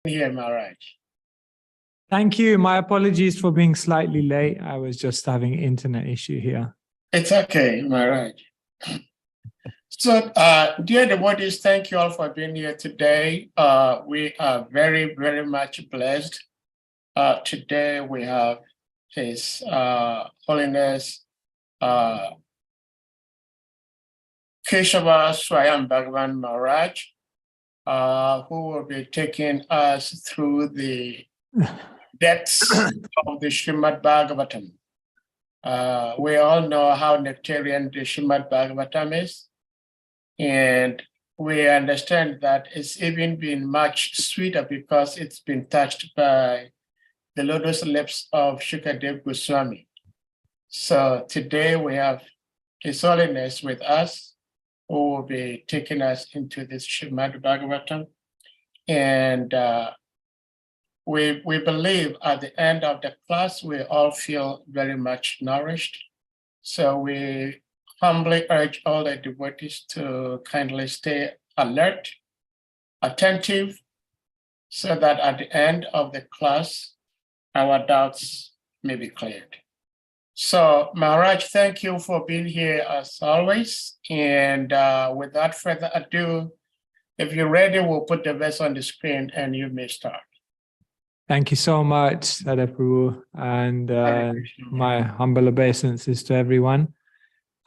Here, Maharaj. Thank you. My apologies for being slightly late. I was just having an internet issue here. It's okay, Maharaj. So, dear devotees, thank you all for being here today. We are very, very much blessed. Today we have His Holiness KESHAVA SVAYAM BHAGAVAN Maharaj, who will be taking us through the depths of the Srimad Bhagavatam. We all know how nectarian the Srimad Bhagavatam is, and we understand that it's even been much sweeter because it's been touched by the lotus lips of Shukadev Goswami. So today we have His Holiness with us, who will be taking us into this Srimad Bhagavatam. And we believe at the end of the class, we all feel very much nourished. So we humbly urge all the devotees to kindly stay alert, attentive, so that at the end of the class, our doubts may be cleared. So Maharaj, thank you for being here as always. And without further ado, if you're ready, we'll put the verse on the screen and you may start. Thank you so much, Sadaprabhu, and my humble obeisances to everyone.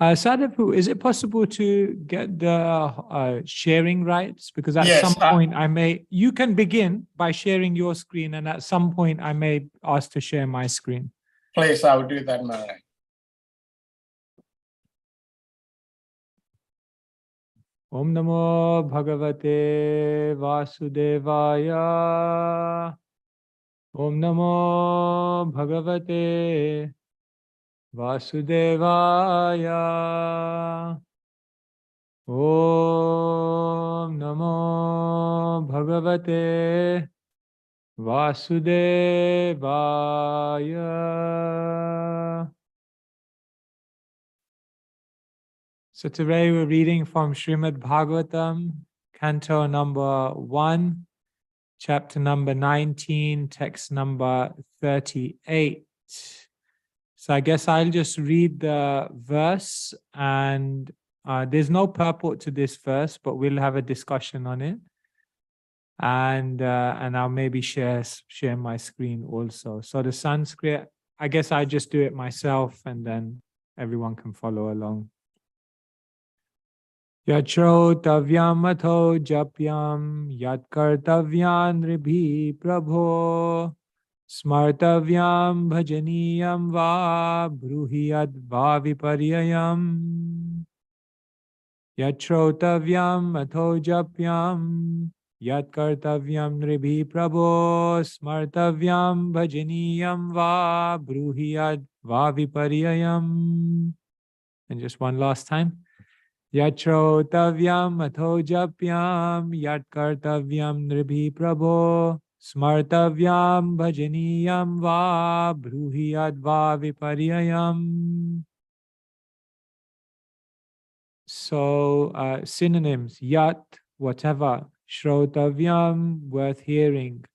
Sadaprabhu, is it possible to get the sharing rights? Because at some point you can begin by sharing your screen, and at some point I may ask to share my screen. Please, I will do that, Maharaj. Om Namo Bhagavate Vasudevaya. Om Namo Bhagavate Vasudevaya. Om Namo Bhagavate Vasudevaya. So today we're reading from Srimad Bhagavatam, Canto number 1, chapter number 19, text number 38. So I guess I'll just read the verse, and there's no purport to this verse, but we'll have a discussion on it. And I'll maybe share my screen also. So the Sanskrit, I guess I just do it myself, and then everyone can follow along. Yachrotavyam atho japyam yatkartavyam ribhi prabho smartavyam bhajaniyam va bruhiyad va viparyayam. Yachrotavyam atho japyam yatkartavyam ribhi prabho smartavyam bhajaniyam va bruhiyad va viparyayam. And just one last time. Yachrotavyam atho japyam yatkartavyam nribhi prabho smartavyam bhajaniyam va bruhiyad va viparyayam. So synonyms: yat, whatever; shrotavyam, worth hearing;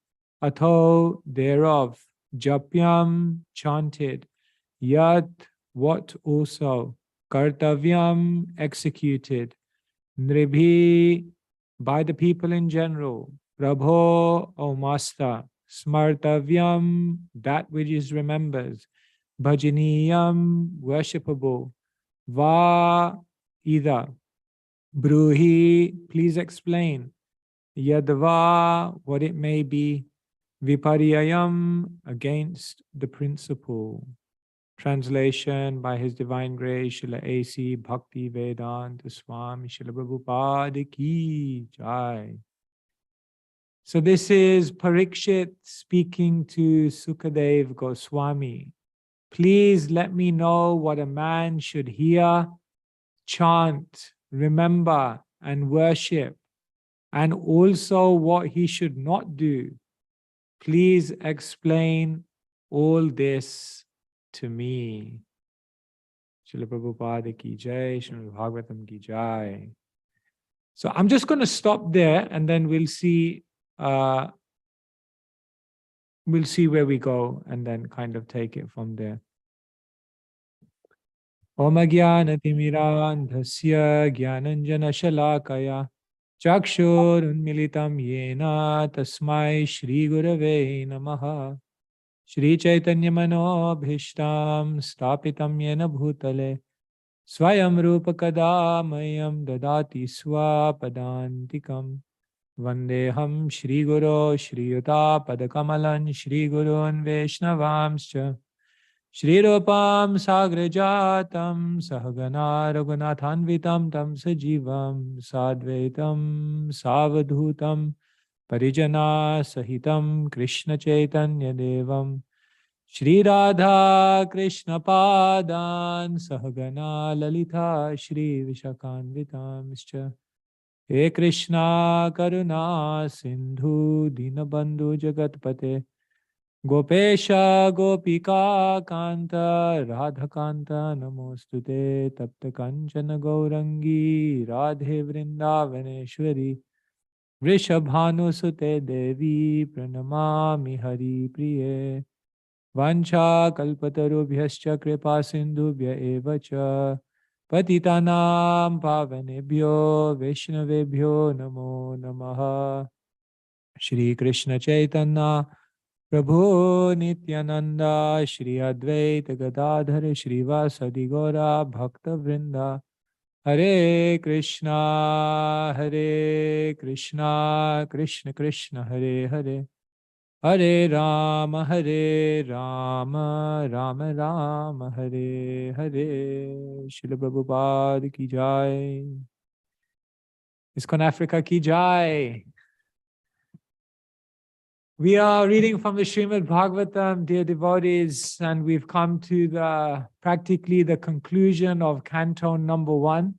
atho, thereof; japyam, chanted; yat, what also; kartavyam, executed; nribhi, by the people in general; prabho, O master; smartavyam, that which is remembered; bhajaniyam, worshipable; va, either; bruhi, please explain; yadva, what it may be; viparyayam, against the principle. Translation by His Divine Grace, Srila A.C. Bhakti Vedanta Swami Srila Prabhupada Ki Jai. So this is Parikshit speaking to Sukadev Goswami. Please let me know what a man should hear, chant, remember, and worship, and also what he should not do. Please explain all this to me. Srila Prabhupada Ki Jai, Srimad Bhagavatam Ki Jai. So I'm just going to stop there, and then we'll see we'll see where we go and then kind of take it from there. Om Jnanatimirandhasya Jnananjana Shalakaya Chakshur Unmilitam Yena Tasmai Shri Gurave Namaha Shri Chaitanya Manobhishtam Stapitam Yena Bhutale Swayam Rupa Kadamayam Dadati Swapadantikam Vandeham Shri Guru Shri Yuta Padakamalan Shri Gurun Vaishnavamscha Shri Rupam Sagrajatam Sahagana Raghunathanvitam Tam Sajivam Sadvaitam Savadhutam Parijana Sahitam Krishna Chaitanya Devam Shri Radha Krishna Padan Sahagana Lalita Shri Vishakanvitamscha He Krishna Karuna Sindhu Dinabandhu Jagatpate Gopesha Gopika Kanta Radha Kanta Namostute Tapta Kanchana Gaurangi Radhe Vrindavaneshwari Vrishabhanusute Devi Pranamami Hari Priye Vancha Kalpatarubhyascha Kripa Sindhubhya Evacha Patitanam Pavanebhyo Vaishnavebhyo Namo Namaha Shri Krishna Chaitanya Prabhu Nityananda Shri Advaita Gadadhar Shri Vasadi Gora Bhakta Vrinda Hare Krishna Krishna Krishna Hare Hare Hare Rama Rama Rama Hare Hare Srila Prabhupada Ki Jai ISKCON Africa Ki Jai. We are reading from the Srimad Bhagavatam, dear devotees, and we've come to practically the conclusion of Canto number 1.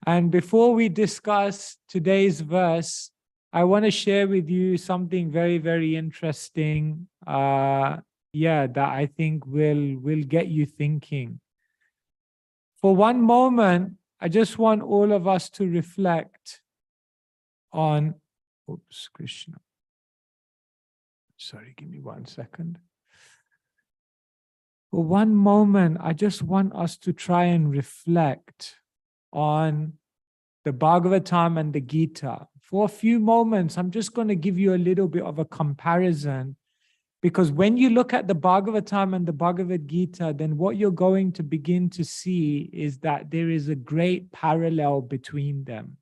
And before we discuss today's verse, I want to share with you something very, very interesting. That I think will get you thinking. For one moment, I just want all of us to reflect on. Oops, Krishna. Sorry, give me 1 second. For one moment, I just want us to try and reflect on the Bhagavatam and the Gita. For a few moments, I'm just going to give you a little bit of a comparison, because when you look at the Bhagavatam and the Bhagavad Gita, then what you're going to begin to see is that there is a great parallel between them.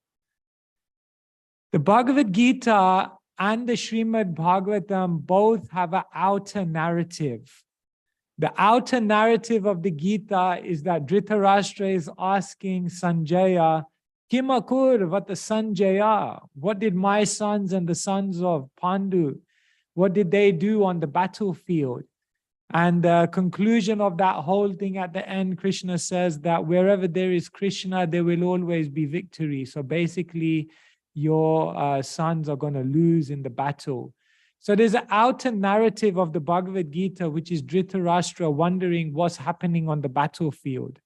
The Bhagavad Gita and the Srimad Bhagavatam both have an outer narrative. The outer narrative of the Gita is that Dhritarashtra is asking Sanjaya, Kimakur vata Sanjaya, what did my sons and the sons of Pandu, what did they do on the battlefield? And the conclusion of that whole thing at the end, Krishna says that wherever there is Krishna, there will always be victory. So basically, your sons are going to lose in the battle. So there's an outer narrative of the Bhagavad Gita, which is Dhritarashtra wondering what's happening on the battlefield.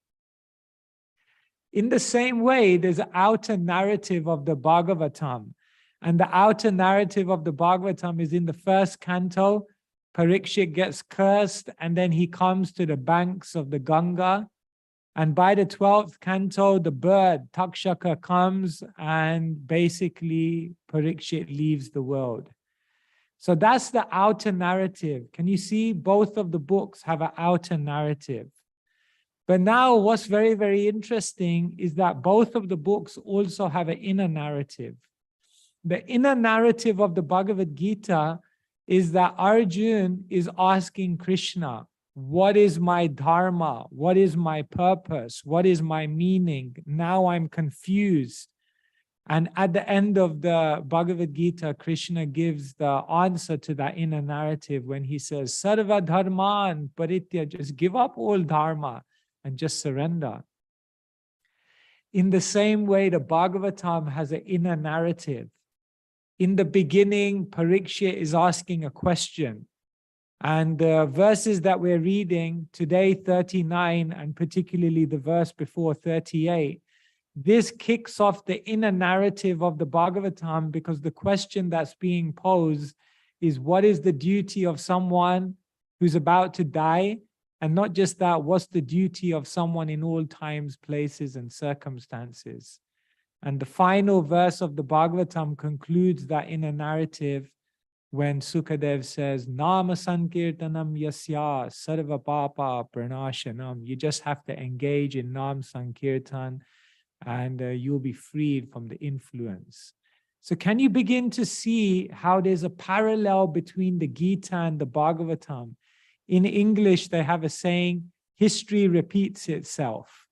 In the same way, there's an outer narrative of the Bhagavatam. And the outer narrative of the Bhagavatam is in the first canto. Parikshit gets cursed, and then he comes to the banks of the Ganga. And by the 12th canto, the bird, Takshaka, comes and basically Parikshit leaves the world. So that's the outer narrative. Can you see both of the books have an outer narrative? But now what's very, very interesting is that both of the books also have an inner narrative. The inner narrative of the Bhagavad Gita is that Arjuna is asking Krishna, what is my dharma? What is my purpose? What is my meaning? Now I'm confused. And at the end of the Bhagavad Gita, Krishna gives the answer to that inner narrative when he says, Sarva dharman paritya, just give up all dharma and just surrender. In the same way, the Bhagavatam has an inner narrative. In the beginning, Parikshit is asking a question. And the verses that we're reading today, 39, and particularly the verse before 38, this kicks off the inner narrative of the Bhagavatam, because the question that's being posed is what is the duty of someone who's about to die? And not just that, what's the duty of someone in all times, places, and circumstances? And the final verse of the Bhagavatam concludes that inner narrative when Sukadev says, Nama Sankirtanam Yasya Sarva Papa Pranashanam. You just have to engage in Nam Sankirtan and you'll be freed from the influence. So can you begin to see how there's a parallel between the Gita and the Bhagavatam? In English, they have a saying, history repeats itself.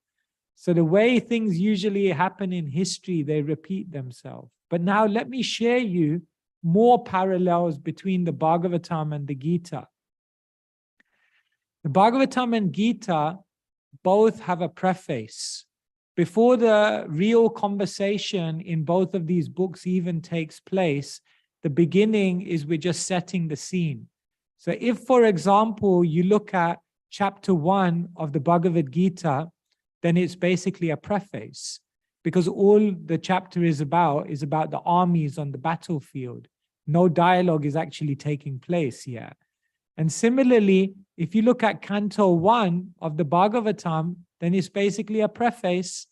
So the way things usually happen in history, they repeat themselves. But now let me share you more parallels between the Bhagavatam and the Gita. The Bhagavatam and Gita both have a preface. Before the real conversation in both of these books even takes place, the beginning is we're just setting the scene. So if, for example, you look at chapter 1 of the Bhagavad Gita, then it's basically a preface, because all the chapter is about the armies on the battlefield. No dialogue is actually taking place here. And similarly, if you look at Canto 1 of the Bhagavatam, then it's basically a preface.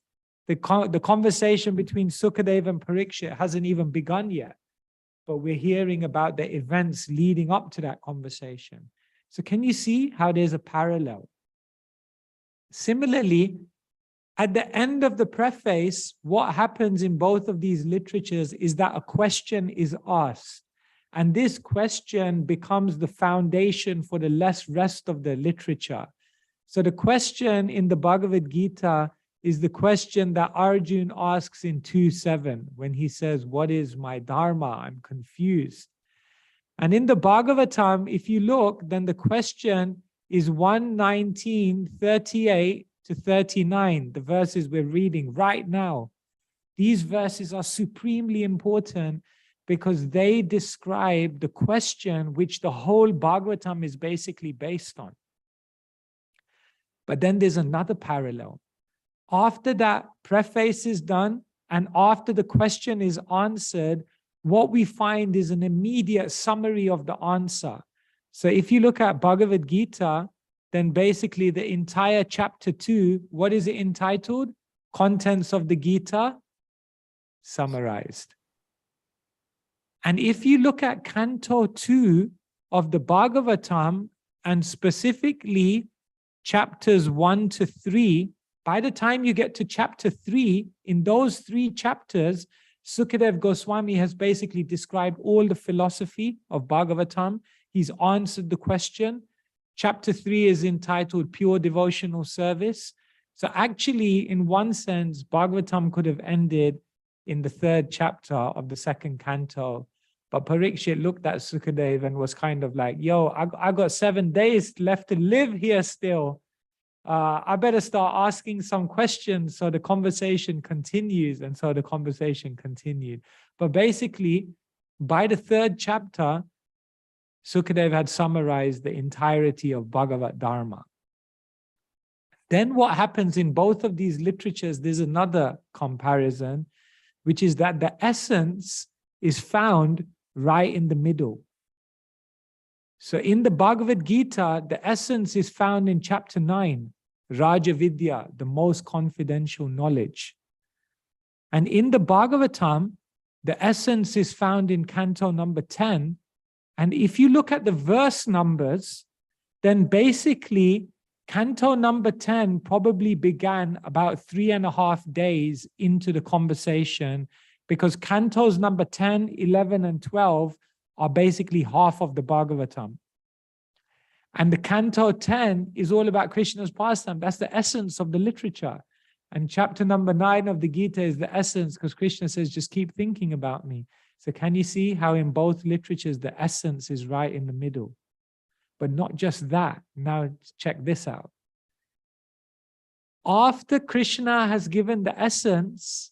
The conversation between Sukadeva and Parikshit hasn't even begun yet, but we're hearing about the events leading up to that conversation. So can you see how there's a parallel? Similarly, at the end of the preface, what happens in both of these literatures is that a question is asked. And this question becomes the foundation for the rest of the literature. So the question in the Bhagavad Gita is the question that Arjuna asks in 2.7 when he says, what is my dharma? I'm confused. And in the Bhagavatam, if you look, then the question is 119:38 to 39, the verses we're reading right now. These verses are supremely important because they describe the question which the whole Bhagavatam is basically based on. But then there's another parallel. After that preface is done and after the question is answered, what we find is an immediate summary of the answer. So if you look at Bhagavad Gita, then basically the entire chapter 2, what is it entitled? Contents of the Gita summarized. And if you look at Canto 2 of the Bhagavatam, and specifically chapters 1 to 3, by the time you get to chapter 3, in those 3 chapters, Sukadeva Goswami has basically described all the philosophy of Bhagavatam. He's answered the question. Chapter 3 is entitled Pure Devotional Service. So actually, in one sense, Bhagavatam could have ended in the 3rd chapter of the 2nd canto. But Parikshit looked at Sukadeva and was kind of like, yo, I got 7 days left to live here still. I better start asking some questions so the conversation continues. And so the conversation continued. But basically, by the 3rd chapter, Sukadeva had summarized the entirety of Bhagavad Dharma. Then what happens in both of these literatures, there's another comparison, which is that the essence is found right in the middle. So in the Bhagavad Gita, the essence is found in chapter 9, Raja Vidya, the most confidential knowledge. And in the Bhagavatam, the essence is found in canto number 10. And if you look at the verse numbers, then basically canto number 10 probably began about 3.5 days into the conversation, because cantos number 10, 11, and 12 are basically half of the Bhagavatam. And the canto 10 is all about Krishna's pastime. That's the essence of the literature. And chapter number 9 of the Gita is the essence, because Krishna says, just keep thinking about me. So can you see how in both literatures, the essence is right in the middle? But not just that. Now check this out. After Krishna has given the essence,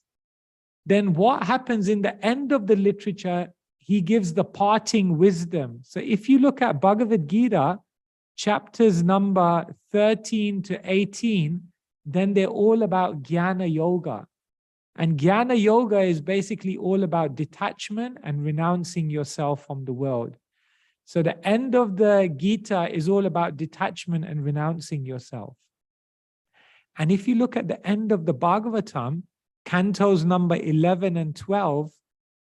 then what happens in the end of the literature? He gives the parting wisdom. So if you look at Bhagavad Gita, chapters number 13 to 18, then they're all about Jnana Yoga. And Jnana Yoga is basically all about detachment and renouncing yourself from the world. So the end of the Gita is all about detachment and renouncing yourself. And if you look at the end of the Bhagavatam, cantos number 11 and 12,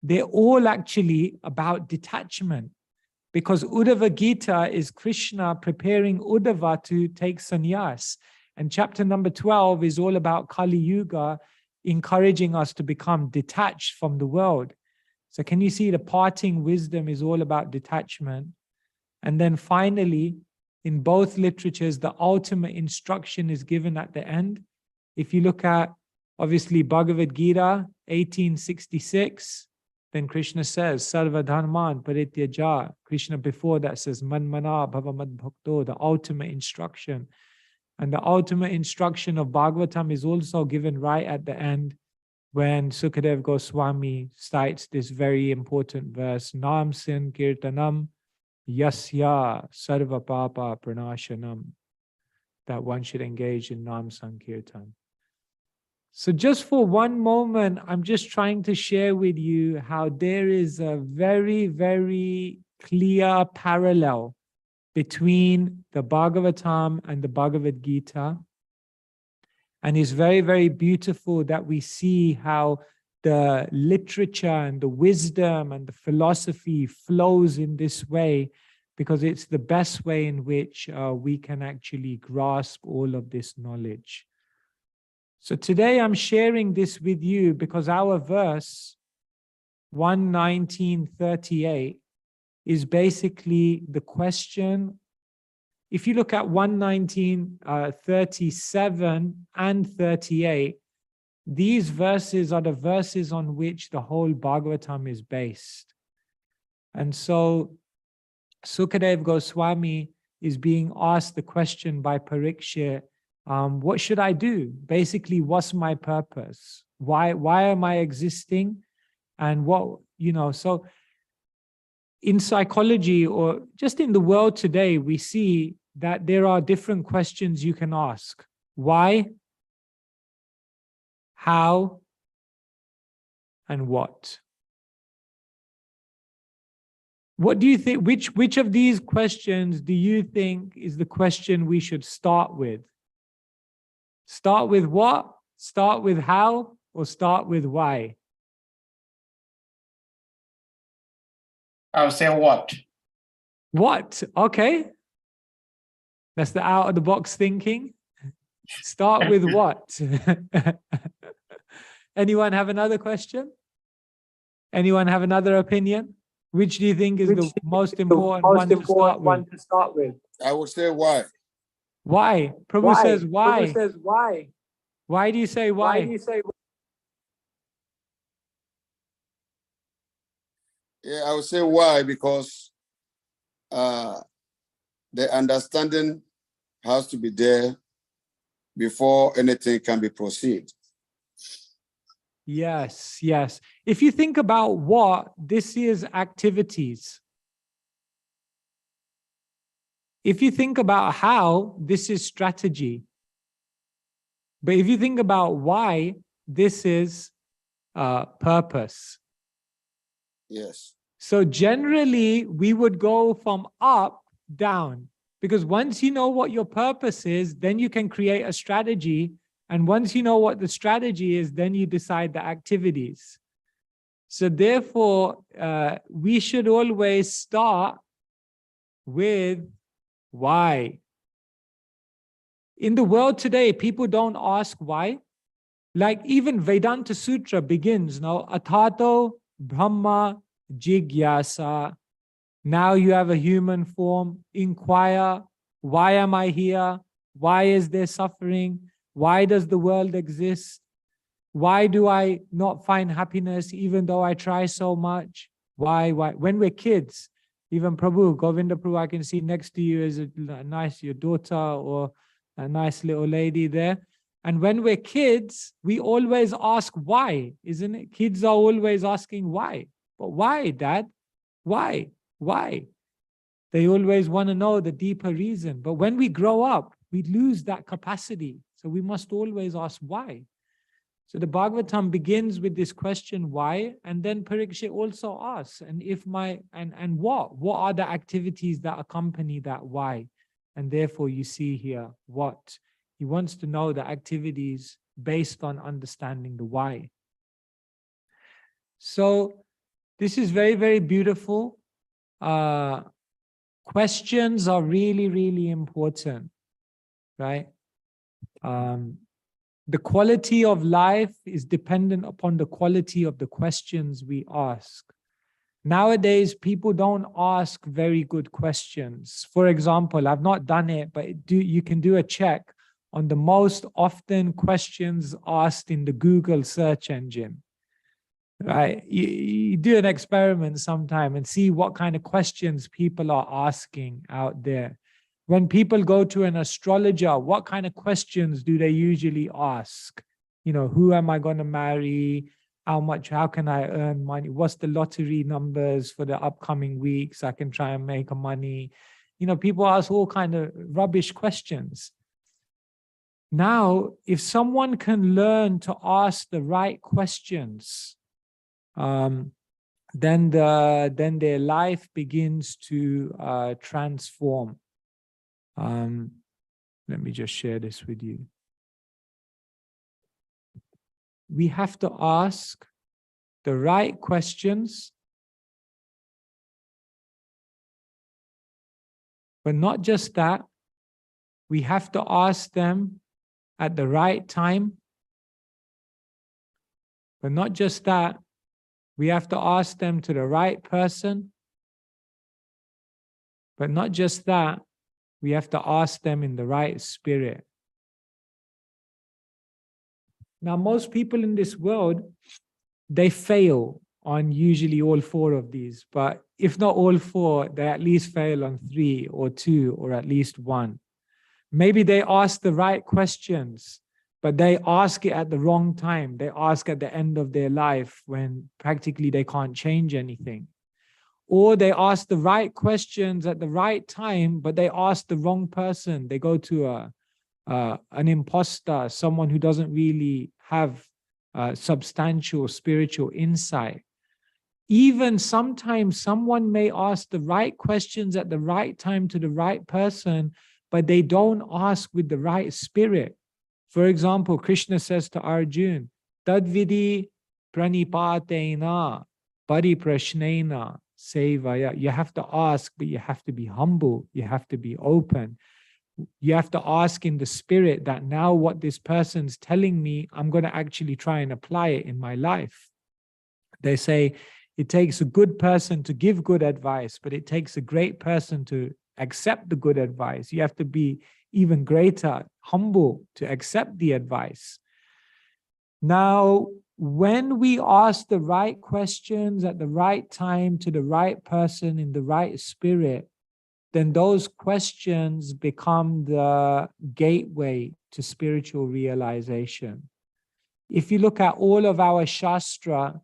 they're all actually about detachment. Because Uddhava Gita is Krishna preparing Uddhava to take sannyas. And chapter number 12 is all about Kali Yuga, encouraging us to become detached from the world. So can you see the parting wisdom is all about detachment? And then finally, in both literatures, the ultimate instruction is given at the end. If you look at, obviously, Bhagavad Gita, 1866, then Krishna says, Sarva Dharman Parityaja. Krishna before that says, Manmana Bhava Mad Bhakto, the ultimate instruction. And the ultimate instruction of Bhagavatam is also given right at the end when Sukadev Goswami cites this very important verse, Nam Sin Kirtanam Yasya Sarva Papa Pranashanam, that one should engage in Nam Sankirtan. So just for one moment, I'm just trying to share with you how there is a very, very clear parallel between the Bhagavatam and the Bhagavad Gita. And it's very, very beautiful that we see how the literature and the wisdom and the philosophy flows in this way, because it's the best way in which we can actually grasp all of this knowledge. So today I'm sharing this with you because our verse 119:38 is basically the question. If you look at 119:37 and 38, these verses are the verses on which the whole Bhagavatam is based. And so Sukadev Goswami is being asked the question by Parikshit, what should I do? Basically, what's my purpose? Why am I existing? And what, so in psychology or just in the world today, we see that there are different questions you can ask. Why? How? And what? What do you think, which of these questions do you think is the question we should start with? Start with what? Start with how? Or start with why? I would say what? What? Okay. That's the out of the box thinking. Start with what? Anyone have another question? Anyone have another opinion? Which do you think is the most important one to start with? I would say why. Why? Prabhu says why. Prabhu says why. Why do you say why? Why do you say why? Yeah, I would say why, because the understanding has to be there before anything can be proceed. Yes, yes. If you think about what, this is activities. If you think about how, this is strategy. But if you think about why, this is purpose. Yes. So generally, we would go from up down, because once you know what your purpose is, then you can create a strategy. And once you know what the strategy is, then you decide the activities. So therefore, we should always start with why. In the world today, people don't ask why. Like even Vedanta Sutra begins, now, Atato Brahma Jigyasa. Now you have a human form. Inquire, why am I here? Why is there suffering? Why does the world exist? Why do I not find happiness even though I try so much? Why? When we're kids, even Prabhu, Govinda Prabhu, I can see next to you is a nice, your daughter or a nice little lady there. And when we're kids, we always ask why, isn't it? Kids are always asking why. But why, Dad? Why? Why? They always want to know the deeper reason. But when we grow up, we lose that capacity. So we must always ask why. So the Bhagavatam begins with this question, why? And then Parikshit also asks, and if my, and what? What are the activities that accompany that why? And therefore you see here, what? He wants to know the activities based on understanding the why. So this is very, very beautiful. Questions are really, really important, right? The quality of life is dependent upon the quality of the questions we ask. Nowadays, people don't ask very good questions. For example, I've not done it, but you can do a check on the most often questions asked in the Google search engine. Right? You do an experiment sometime and see what kind of questions people are asking out there. When people go to an astrologer, what kind of questions do they usually ask? You know, who am I going to marry? How can I earn money? What's the lottery numbers for the upcoming weeks? I can try and make money. You know, people ask all kind of rubbish questions. Now, if someone can learn to ask the right questions, then their life begins to transform. Let me just share this with you. We have to ask the right questions, but not just that, we have to ask them at the right time, but not just that, we have to ask them to the right person, but not just that, we have to ask them in the right spirit. Now, most people in this world, they fail on usually all four of these, but if not all four, they at least fail on 3 or 2 or at least 1. Maybe they ask the right questions, but they ask it at the wrong time. They ask at the end of their life when practically they can't change anything. Or they ask the right questions at the right time, but they ask the wrong person. They go to an imposter, someone who doesn't really have substantial spiritual insight. Even sometimes someone may ask the right questions at the right time to the right person, but they don't ask with the right spirit. For example, Krishna says to Arjuna, Tadvidi pranipatena pariprashnena sevaya. You have to ask, but you have to be humble. You have to be open. You have to ask in the spirit that now what this person's telling me, I'm going to actually try and apply it in my life. They say it takes a good person to give good advice, but it takes a great person to accept the good advice. You have to be even greater, humble to accept the advice. Now, when we ask the right questions at the right time to the right person in the right spirit, then those questions become the gateway to spiritual realization. If you look at all of our Shastra,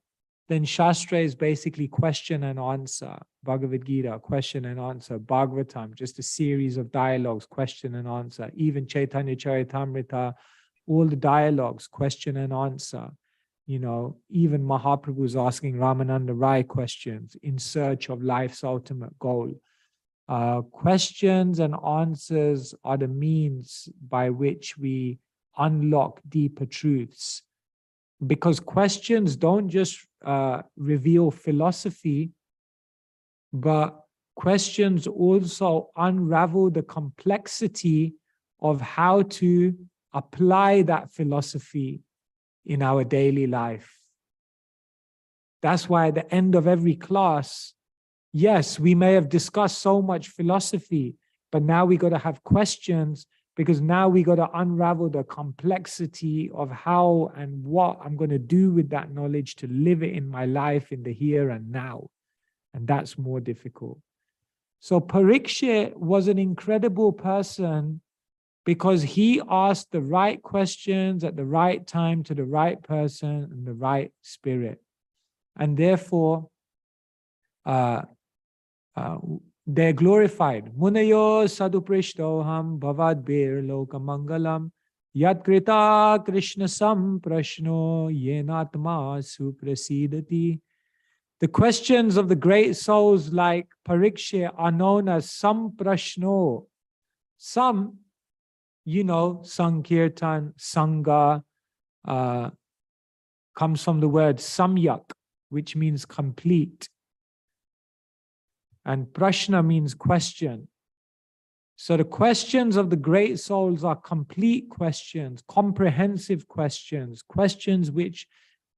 then Shastra is basically question and answer. Bhagavad Gita, question and answer. Bhagavatam, just a series of dialogues, question and answer. Even Chaitanya Charitamrita, all the dialogues, question and answer. You know, even Mahaprabhu is asking Ramananda Rai questions in search of life's ultimate goal. Questions and answers are the means by which we unlock deeper truths. Because questions don't just reveal philosophy, but questions also unravel the complexity of how to apply that philosophy in our daily life. That's why at the end of every class, yes, we may have discussed so much philosophy, but now we got to have questions, because now we got to unravel the complexity of how and what I'm going to do with that knowledge to live it in my life in the here and now. And that's more difficult. So Parikshit was an incredible person because he asked the right questions at the right time to the right person and the right spirit. And therefore, they're glorified. Munayo saduprishtoham bhavad bir loka mangalam Yat krita Krishna samprashno yenatma suprasidati. The questions of the great souls like Parikshit are known as samprashno. Sam, you know, Sankirtan, Sangha, comes from the word samyak, which means complete. And prashna means question. So the questions of the great souls are complete questions, comprehensive questions, questions which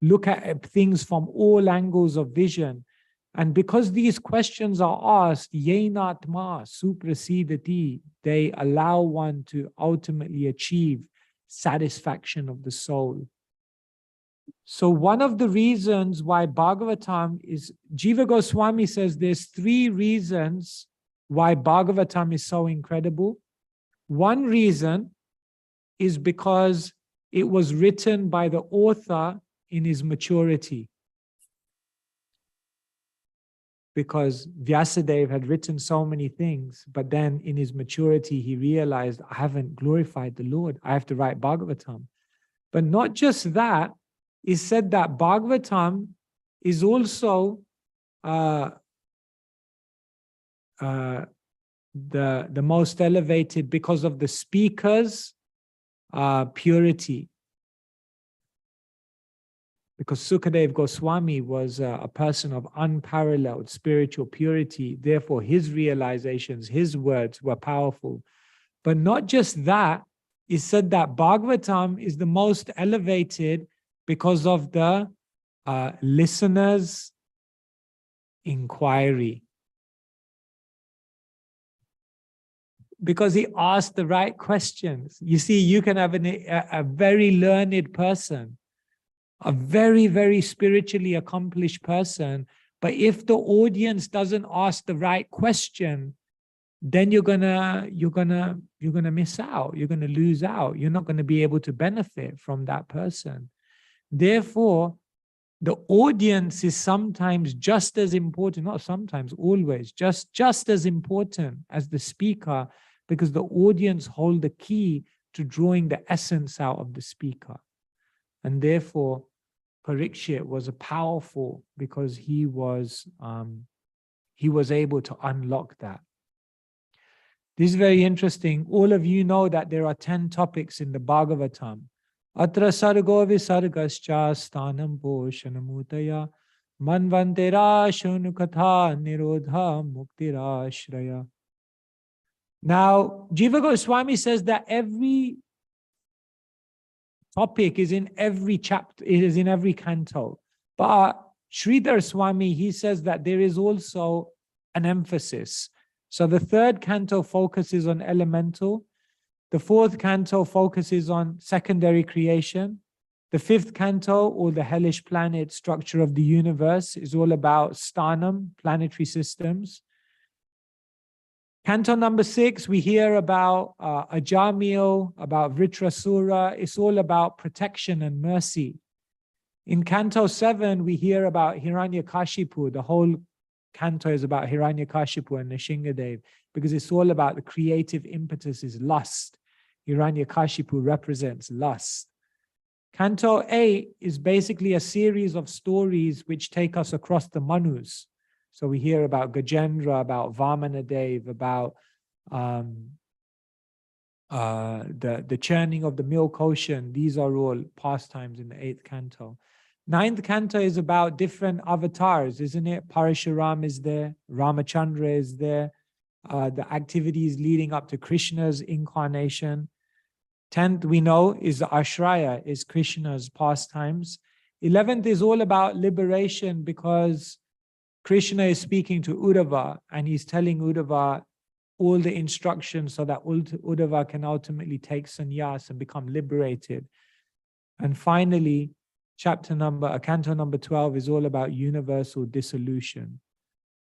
look at things from all angles of vision. And because these questions are asked, yenatma suprasidati, they allow one to ultimately achieve satisfaction of the soul. So one of the reasons why Bhagavatam is, Jiva Goswami says there's 3 reasons why Bhagavatam is so incredible. One reason is because it was written by the author in his maturity. Because Vyasadeva had written so many things, but then in his maturity, he realized, I haven't glorified the Lord. I have to write Bhagavatam. But not just that, he said that Bhagavatam is also the most elevated because of the speaker's purity. Because Sukadeva Goswami was a person of unparalleled spiritual purity. Therefore, his realizations, his words were powerful. But not just that, he said that Bhagavatam is the most elevated because of the listener's inquiry. Because he asked the right questions. You see, you can have a very learned person, a very, very spiritually accomplished person, but if the audience doesn't ask the right question, then you're gonna miss out. You're gonna lose out. You're not gonna be able to benefit from that person. Therefore, the audience is sometimes just as important, not sometimes, always, just as important as the speaker, because the audience hold the key to drawing the essence out of the speaker. And therefore, Parikshit was a powerful because he was able to unlock that. This is very interesting. All of you know that there are 10 topics in the Bhagavatam. Atra sargo visargascha stanam poshanamutaya manvantera shunukatha nirodha muktira shraya. Now, Jiva Goswami says that every topic is in every chapter, it is in every canto. But Sridhar Swami, he says that there is also an emphasis. So the 3rd canto focuses on elemental. The 4th canto focuses on secondary creation. The 5th canto, or the hellish planet structure of the universe, is all about sthanam, planetary systems. Canto number 6, we hear about Ajamil, about Vritrasura. It's all about protection and mercy. In Canto 7, we hear about Hiranyakashipu. The whole canto is about Hiranyakashipu and Nishingadev, because it's all about the creative impetus is lust. Hiranyakashipu represents lust. Canto 8 is basically a series of stories which take us across the Manus. So we hear about Gajendra, about Vamanadev, about the churning of the milk ocean. These are all pastimes in the 8th canto. 9th canto is about different avatars, isn't it? Parashuram is there, Ramachandra is there, the activities leading up to Krishna's incarnation. 10th, we know, is the Ashraya, is Krishna's pastimes. 11th is all about liberation, because Krishna is speaking to Uddhava and he's telling Uddhava all the instructions so that Uddhava can ultimately take sannyas and become liberated. And finally, canto number 12 is all about universal dissolution,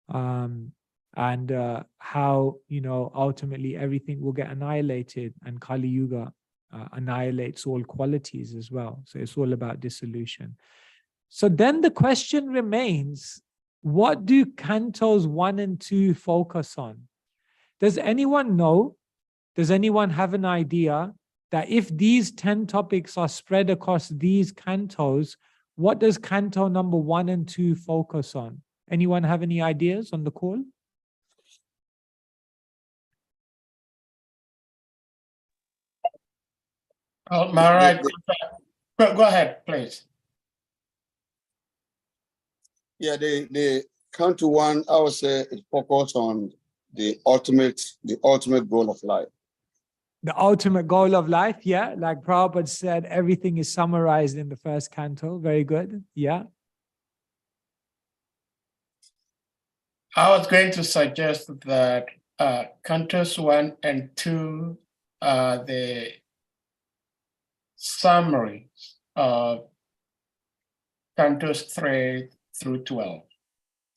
and how, ultimately everything will get annihilated, and Kali Yuga annihilates all qualities as well. So it's all about dissolution. So then the question remains, what do cantos 1 and 2 focus on? Does anyone know? Does anyone have an idea that if these 10 topics are spread across these cantos, what does canto number 1 and 2 focus on? Anyone have any ideas on the call? Maharaj, go ahead, please. Yeah, the count to one, I would say, it focus on the ultimate goal of life. The ultimate goal of life, yeah. Like Prabhupada said, everything is summarized in the first canto. Very good, yeah. I was going to suggest that cantos 1 and 2 are the summaries of cantos 3 through 12.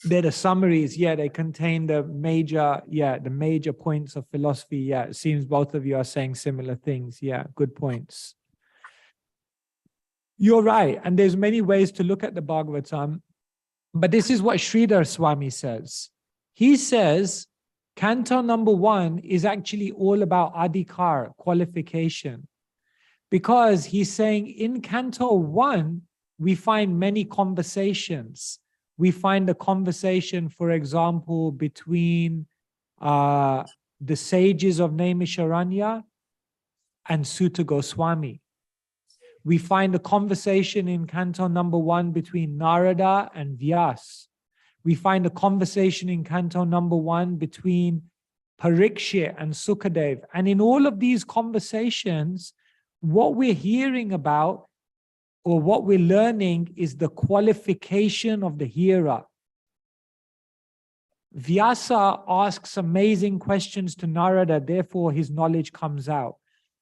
They're the summaries, yeah, they contain the major points of philosophy. Yeah, it seems both of you are saying similar things. Yeah, good points. You're right, and there's many ways to look at the Bhagavatam, but this is what Sridhar Swami says. He says, canto number 1 is actually all about adhikar, qualification, because he's saying in canto 1, we find many conversations. We find a conversation, for example, between the sages of Naimisharanya and Sutta Goswami. We find a conversation in canto number 1 between Narada and Vyas. We find a conversation in canto number 1 between Parikshit and Sukadev. And in all of these conversations, what we're hearing about or what we're learning is the qualification of the hearer. Vyasa asks amazing questions to Narada, therefore his knowledge comes out.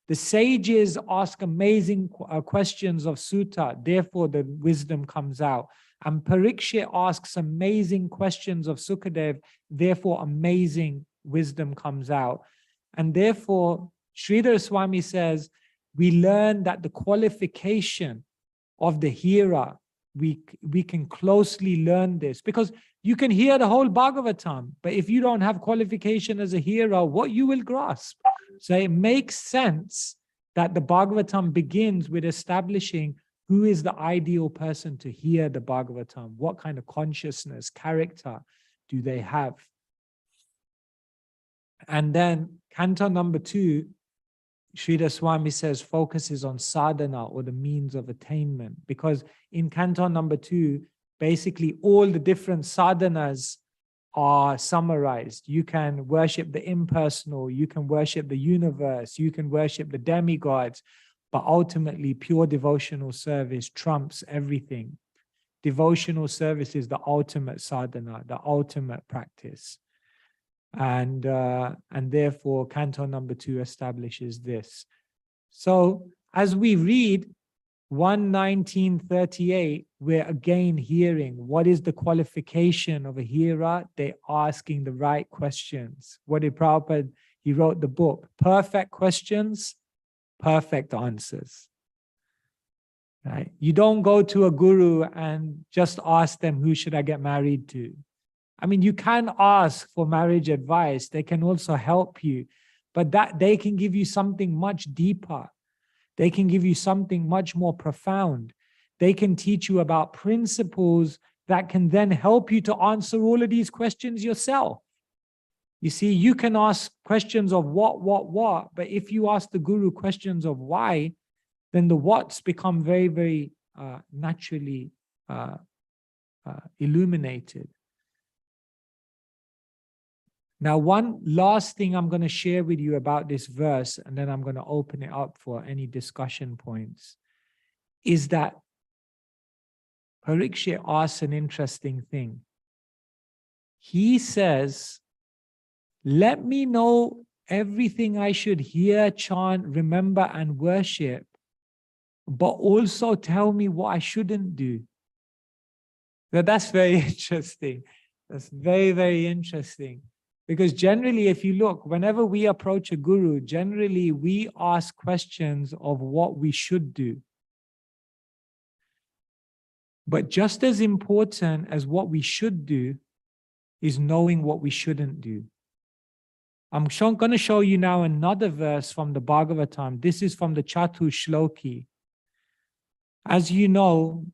The sages ask amazing questions of Sutta, therefore the wisdom comes out. And Parikshit asks amazing questions of Sukadev, therefore amazing wisdom comes out. And therefore, Sridhar Swami says, we learn that the qualification of the hearer, we can closely learn this, because you can hear the whole Bhagavatam, but if you don't have qualification as a hearer, what you will grasp? So it makes sense that the Bhagavatam begins with establishing who is the ideal person to hear the Bhagavatam, what kind of consciousness, character do they have? And then canto number 2, Sridhar Swami says focuses on sadhana, or the means of attainment, because in canto number 2, basically all the different sadhanas are summarized. You can worship the impersonal, you can worship the universe, you can worship the demigods, but ultimately pure devotional service trumps everything. Devotional service is the ultimate sadhana, the ultimate practice. And therefore canto number 2 establishes this. So as we read 1:19:38, we're again hearing what is the qualification of a hearer. They're asking the right questions. What did Prabhupada, he wrote the book, Perfect Questions, Perfect Answers. Right? You don't go to a guru and just ask them, who should I get married to? I mean, you can ask for marriage advice. They can also help you, but that they can give you something much deeper. They can give you something much more profound. They can teach you about principles that can then help you to answer all of these questions yourself. You see, you can ask questions of what, but if you ask the guru questions of why, then the what's become very, very naturally illuminated. Now, one last thing I'm going to share with you about this verse, and then I'm going to open it up for any discussion points, is that Parikshit asks an interesting thing. He says, let me know everything I should hear, chant, remember, and worship, but also tell me what I shouldn't do. Now, that's very interesting. That's very, very interesting. Because generally, if you look, whenever we approach a guru, generally we ask questions of what we should do. But just as important as what we should do is knowing what we shouldn't do. I'm going to show you now another verse from the Bhagavatam. This is from the Chatu Shloki. As you know,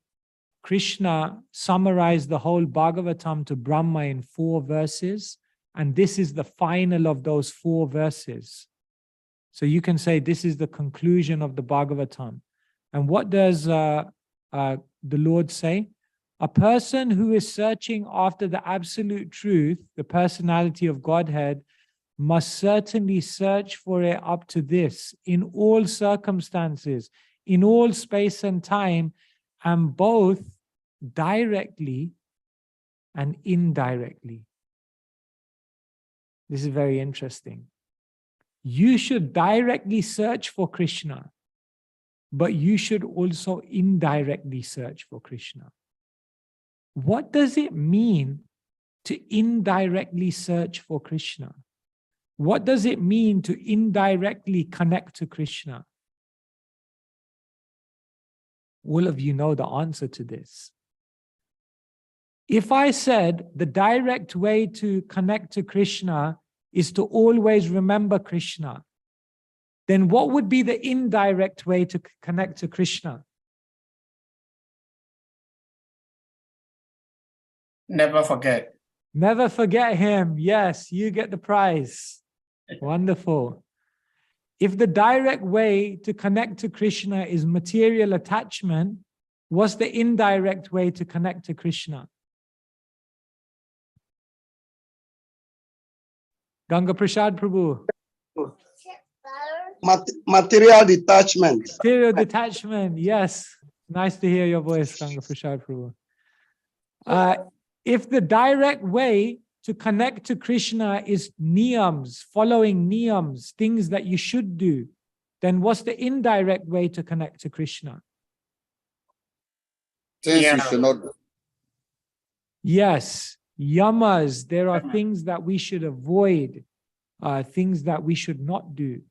Krishna summarized the whole Bhagavatam to Brahma in 4 verses, and this is the final of those 4 verses. So you can say this is the conclusion of the Bhagavatam. And what does the Lord say? A person who is searching after the absolute truth, the personality of Godhead, must certainly search for it up to this, in all circumstances, in all space and time, and both directly and indirectly. This is very interesting. You should directly search for Krishna, but you should also indirectly search for Krishna. What does it mean to indirectly search for Krishna? What does it mean to indirectly connect to Krishna? All of you know the answer to this. If I said the direct way to connect to Krishna is to always remember Krishna, then what would be the indirect way to connect to Krishna? Never forget. Never forget him. Yes, you get the prize. Wonderful. If the direct way to connect to Krishna is material attachment, what's the indirect way to connect to Krishna? Ganga Prasad Prabhu. Material detachment. Material detachment. Yes. Nice to hear your voice, Ganga Prasad Prabhu. If the direct way to connect to Krishna is niyams, following niyams, things that you should do, then what's the indirect way to connect to Krishna? Things you should not do. Yes, yamas, there are things that we should avoid, things that we should not do.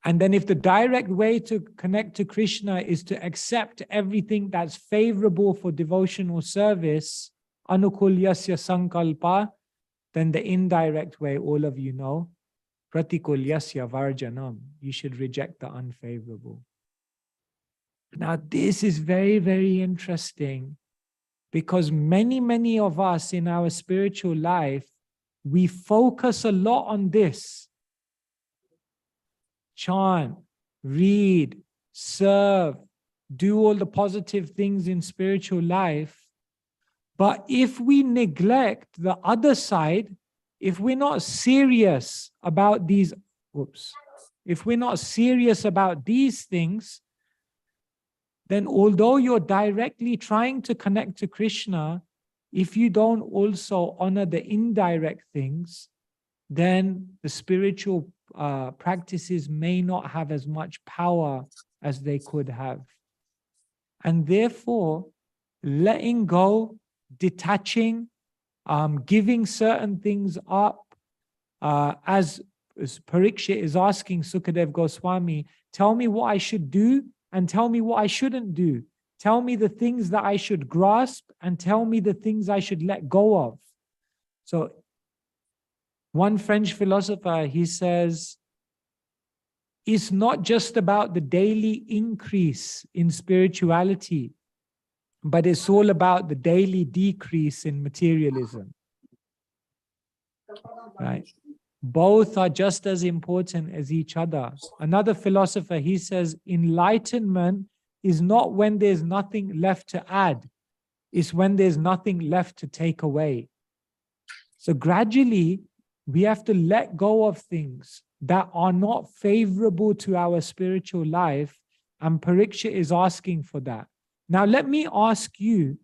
And then if the direct way to connect to Krishna is to accept everything that's favorable for devotional service, anukulyasya sankalpa, then the indirect way, all of you know, pratikulyasya varjanam, you should reject the unfavorable. Now this is very, very interesting, because many of us in our spiritual life, we focus a lot on this. Chant, read, serve, do all the positive things in spiritual life. But if we neglect the other side, if we're not serious about these, if we're not serious about these things, then although you're directly trying to connect to Krishna, if you don't also honor the indirect things, then the spiritual practices may not have as much power as they could have. And therefore, letting go, detaching, giving certain things up, as Parikshit is asking Sukadev Goswami, tell me what I should do and tell me what I shouldn't do. Tell me the things that I should grasp and tell me the things I should let go of. So one French philosopher, he says, it's not just about the daily increase in spirituality, but it's all about the daily decrease in materialism. Right? Both are just as important as each other. Another philosopher, he says, enlightenment is not when there's nothing left to add. It's when there's nothing left to take away. So gradually, we have to let go of things that are not favorable to our spiritual life, and Pariksha is asking for that. Now, let me ask you,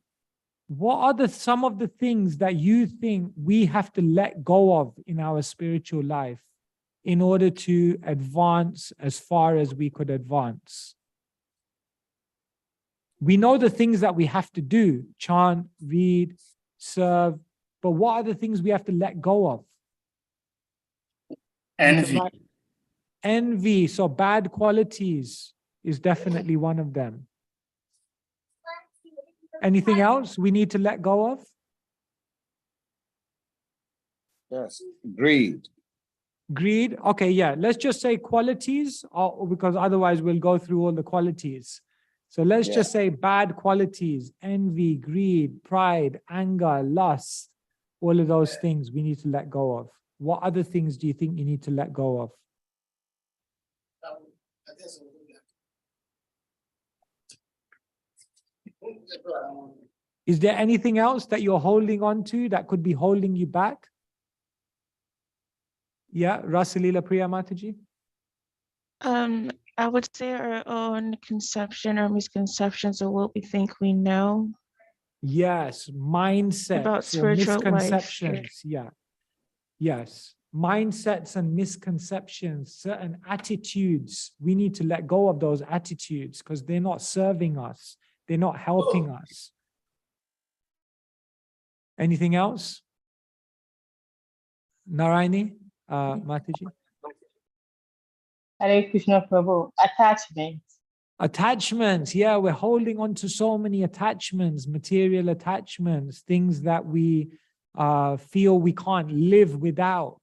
what are some of the things that you think we have to let go of in our spiritual life in order to advance as far as we could advance? We know the things that we have to do, chant, read, serve, but what are the things we have to let go of? Envy. Envy, so bad qualities is definitely one of them. Anything else we need to let go of? Yes, greed. Greed. Okay, yeah. Let's just say qualities, because otherwise we'll go through all the qualities. So let's Yeah. just say bad qualities: envy, greed, pride, anger, lust. All of those things we need to let go of. What other things do you think you need to let go of? Is there anything else that you're holding on to that could be holding you back? Yeah, Rasalila Priya Mataji? I would say our own conception or misconceptions of what we think we know. Yes, mindsets About or spiritual life. misconceptions. Yeah. Yes. Mindsets and misconceptions, certain attitudes. We need to let go of those attitudes because they're not serving us. They're not helping us. Anything else? Narayani, Mataji? Hare Krishna Prabhu. Attachment. Attachments. Yeah, we're holding on to so many attachments, material attachments, things that we feel we can't live without.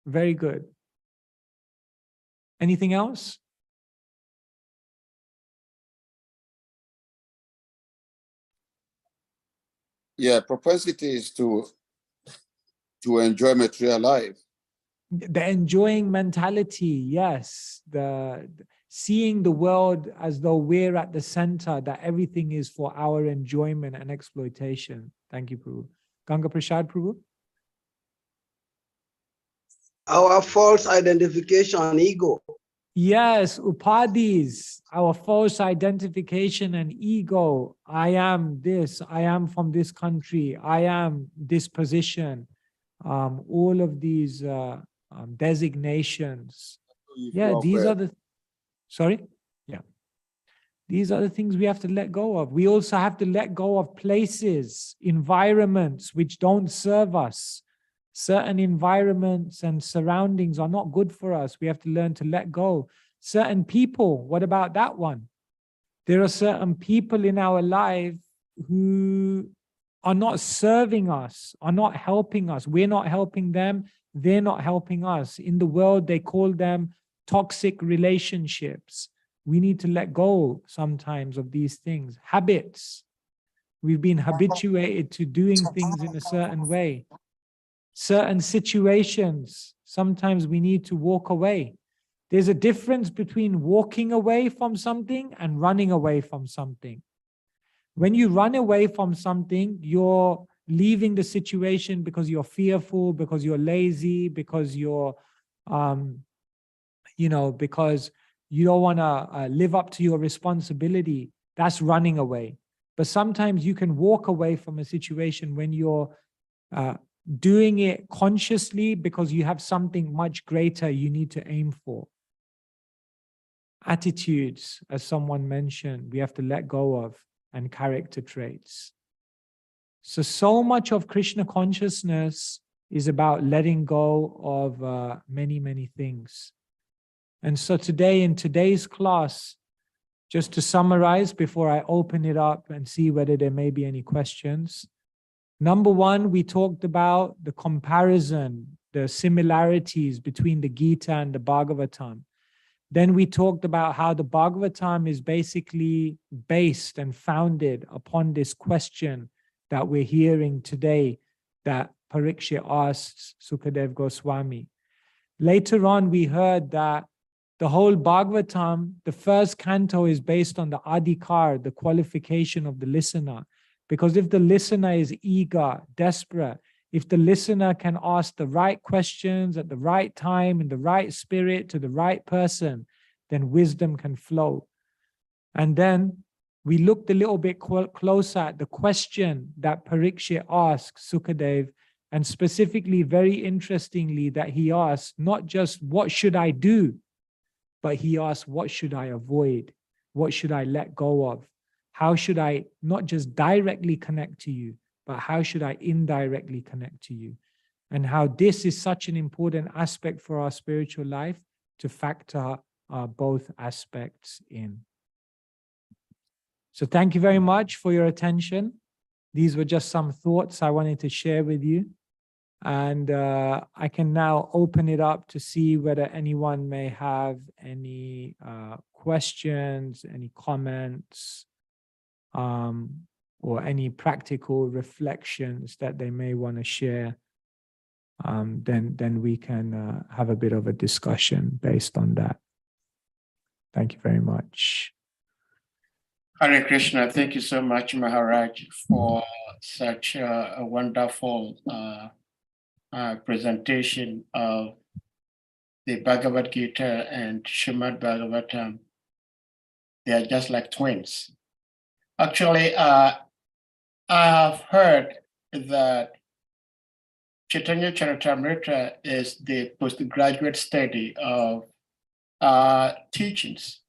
Very good. Anything else? Yeah, propensity is to enjoy material life. The enjoying mentality, yes. The seeing the world as though we're at the center, that everything is for our enjoyment and exploitation. Thank you, Prabhu. Ganga Prasad, Prabhu? Our false identification, ego. Yes, upadhis, our false identification and ego. I am this, I am from this country, I am this position. All of these designations. Yeah, these are the, sorry? Yeah. These are the things we have to let go of. We also have to let go of places, environments which don't serve us. Certain environments and surroundings are not good for us. We have to learn to let go. Certain people, what about that one? There are certain people in our life who are not serving us, are not helping us. We're not helping them. They're not helping us. In the world, they call them toxic relationships. We need to let go sometimes of these things. Habits. We've been habituated to doing things in a certain way. Certain situations, sometimes we need to walk away. There's a difference between walking away from something and running away from something. When you run away from something, you're leaving the situation because you're fearful, because you're lazy, because you're, because you don't want to live up to your responsibility. That's running away. But sometimes you can walk away from a situation when you're doing it consciously because you have something much greater you need to aim for. Attitudes, as someone mentioned, we have to let go of, and character traits. So much of Krishna consciousness is about letting go of many, many things. And so today, in today's class, just to summarize before I open it up and see whether there may be any questions. Number one, we talked about the comparison, the similarities between the Gita and the Bhagavatam. Then we talked about how the Bhagavatam is basically based and founded upon this question that we're hearing today that Parikshit asked Sukadev Goswami. Later on, we heard that the whole Bhagavatam, the first canto, is based on the adhikar, the qualification of the listener. Because if the listener is eager, desperate, if the listener can ask the right questions at the right time, in the right spirit, to the right person, then wisdom can flow. And then we looked a little bit closer at the question that Parikshit asked Sukadev, and specifically, very interestingly, that he asked not just what should I do, but he asked what should I avoid? What should I let go of? How should I not just directly connect to you, but how should I indirectly connect to you? And how this is such an important aspect for our spiritual life to factor both aspects in. So thank you very much for your attention. These were just some thoughts I wanted to share with you. And I can now open it up to see whether anyone may have any questions, any comments, or any practical reflections that they may want to share. Then we can have a bit of a discussion based on that. Thank you very much. Hare Krishna, thank you so much, Maharaj, for such a wonderful presentation of the Bhagavad Gita and Srimad Bhagavatam. They are just like twins. Actually, I have heard that Chaitanya Charitamrita is the postgraduate study of teachings.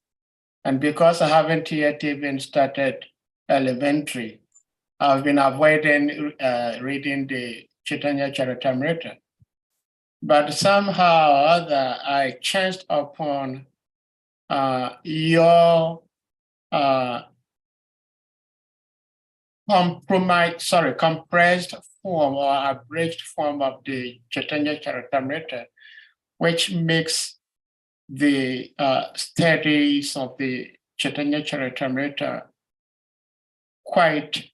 And because I haven't yet even started elementary, I've been avoiding reading the Chaitanya Charitamrita. But somehow or other, I chanced upon your compressed form or abridged form of the Chaitanya Charitamrita, which makes the studies of the Chaitanya Charitamrita quite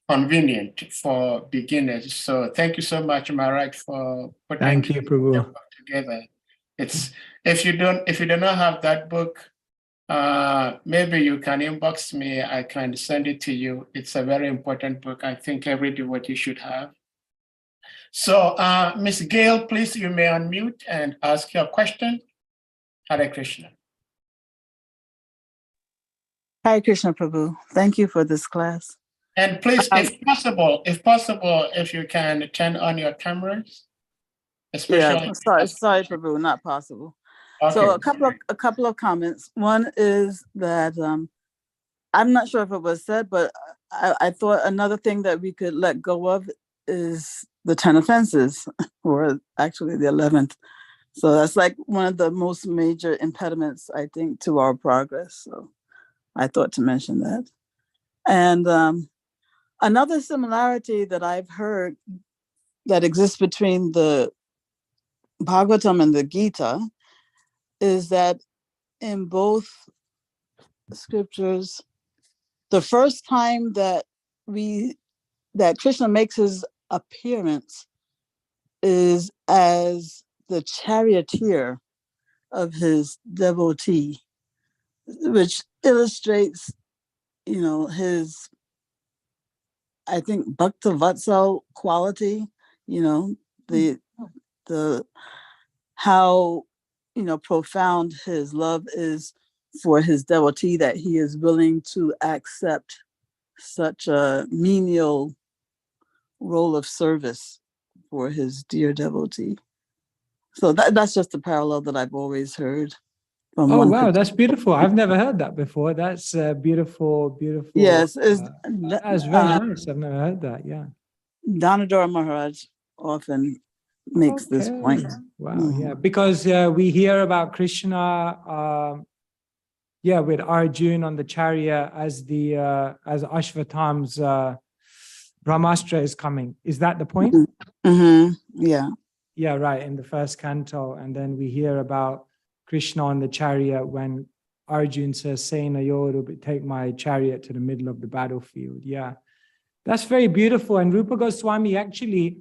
convenient for beginners. So thank you so much, Maharaj, for putting Thank you, Prabhu. the book together. It's if you do not have that book, maybe you can inbox me. I can send it to you. It's a very important book. I think every devotee should have. So, Ms. Gail, please, you may unmute and ask your question. Hare Krishna. Hare Krishna, Prabhu. Thank you for this class. And please, if possible, if you can turn on your cameras, especially. Yeah, sorry, Prabhu, not possible. Okay. So a couple of comments. One is that I'm not sure if it was said, but I thought another thing that we could let go of is the 10 offenses, or actually the 11th. So that's like one of the most major impediments, I think, to our progress. So I thought to mention that. And another similarity that I've heard that exists between the Bhagavatam and the Gita is that in both scriptures, the first time that Krishna makes his appearance is as the charioteer of his devotee, which illustrates, his, I think, Bhakta Vatsal quality, the how, profound his love is for his devotee, that he is willing to accept such a menial role of service for his dear devotee. So that's just a parallel that I've always heard. Oh, wow, that's beautiful. I've never heard that before. That's beautiful, beautiful. Yes, that's very nice. I've never heard that, yeah. Damodar Maharaj often makes this point. Wow, yeah, because we hear about Krishna, with Arjun on the chariot as Ashvatam's Brahmastra is coming. Is that the point? Yeah. Yeah, right, in the first canto. And then we hear about Krishna on the chariot when Arjun says, Sena Yoru, take my chariot to the middle of the battlefield. Yeah, that's very beautiful. And Rupa Goswami, actually,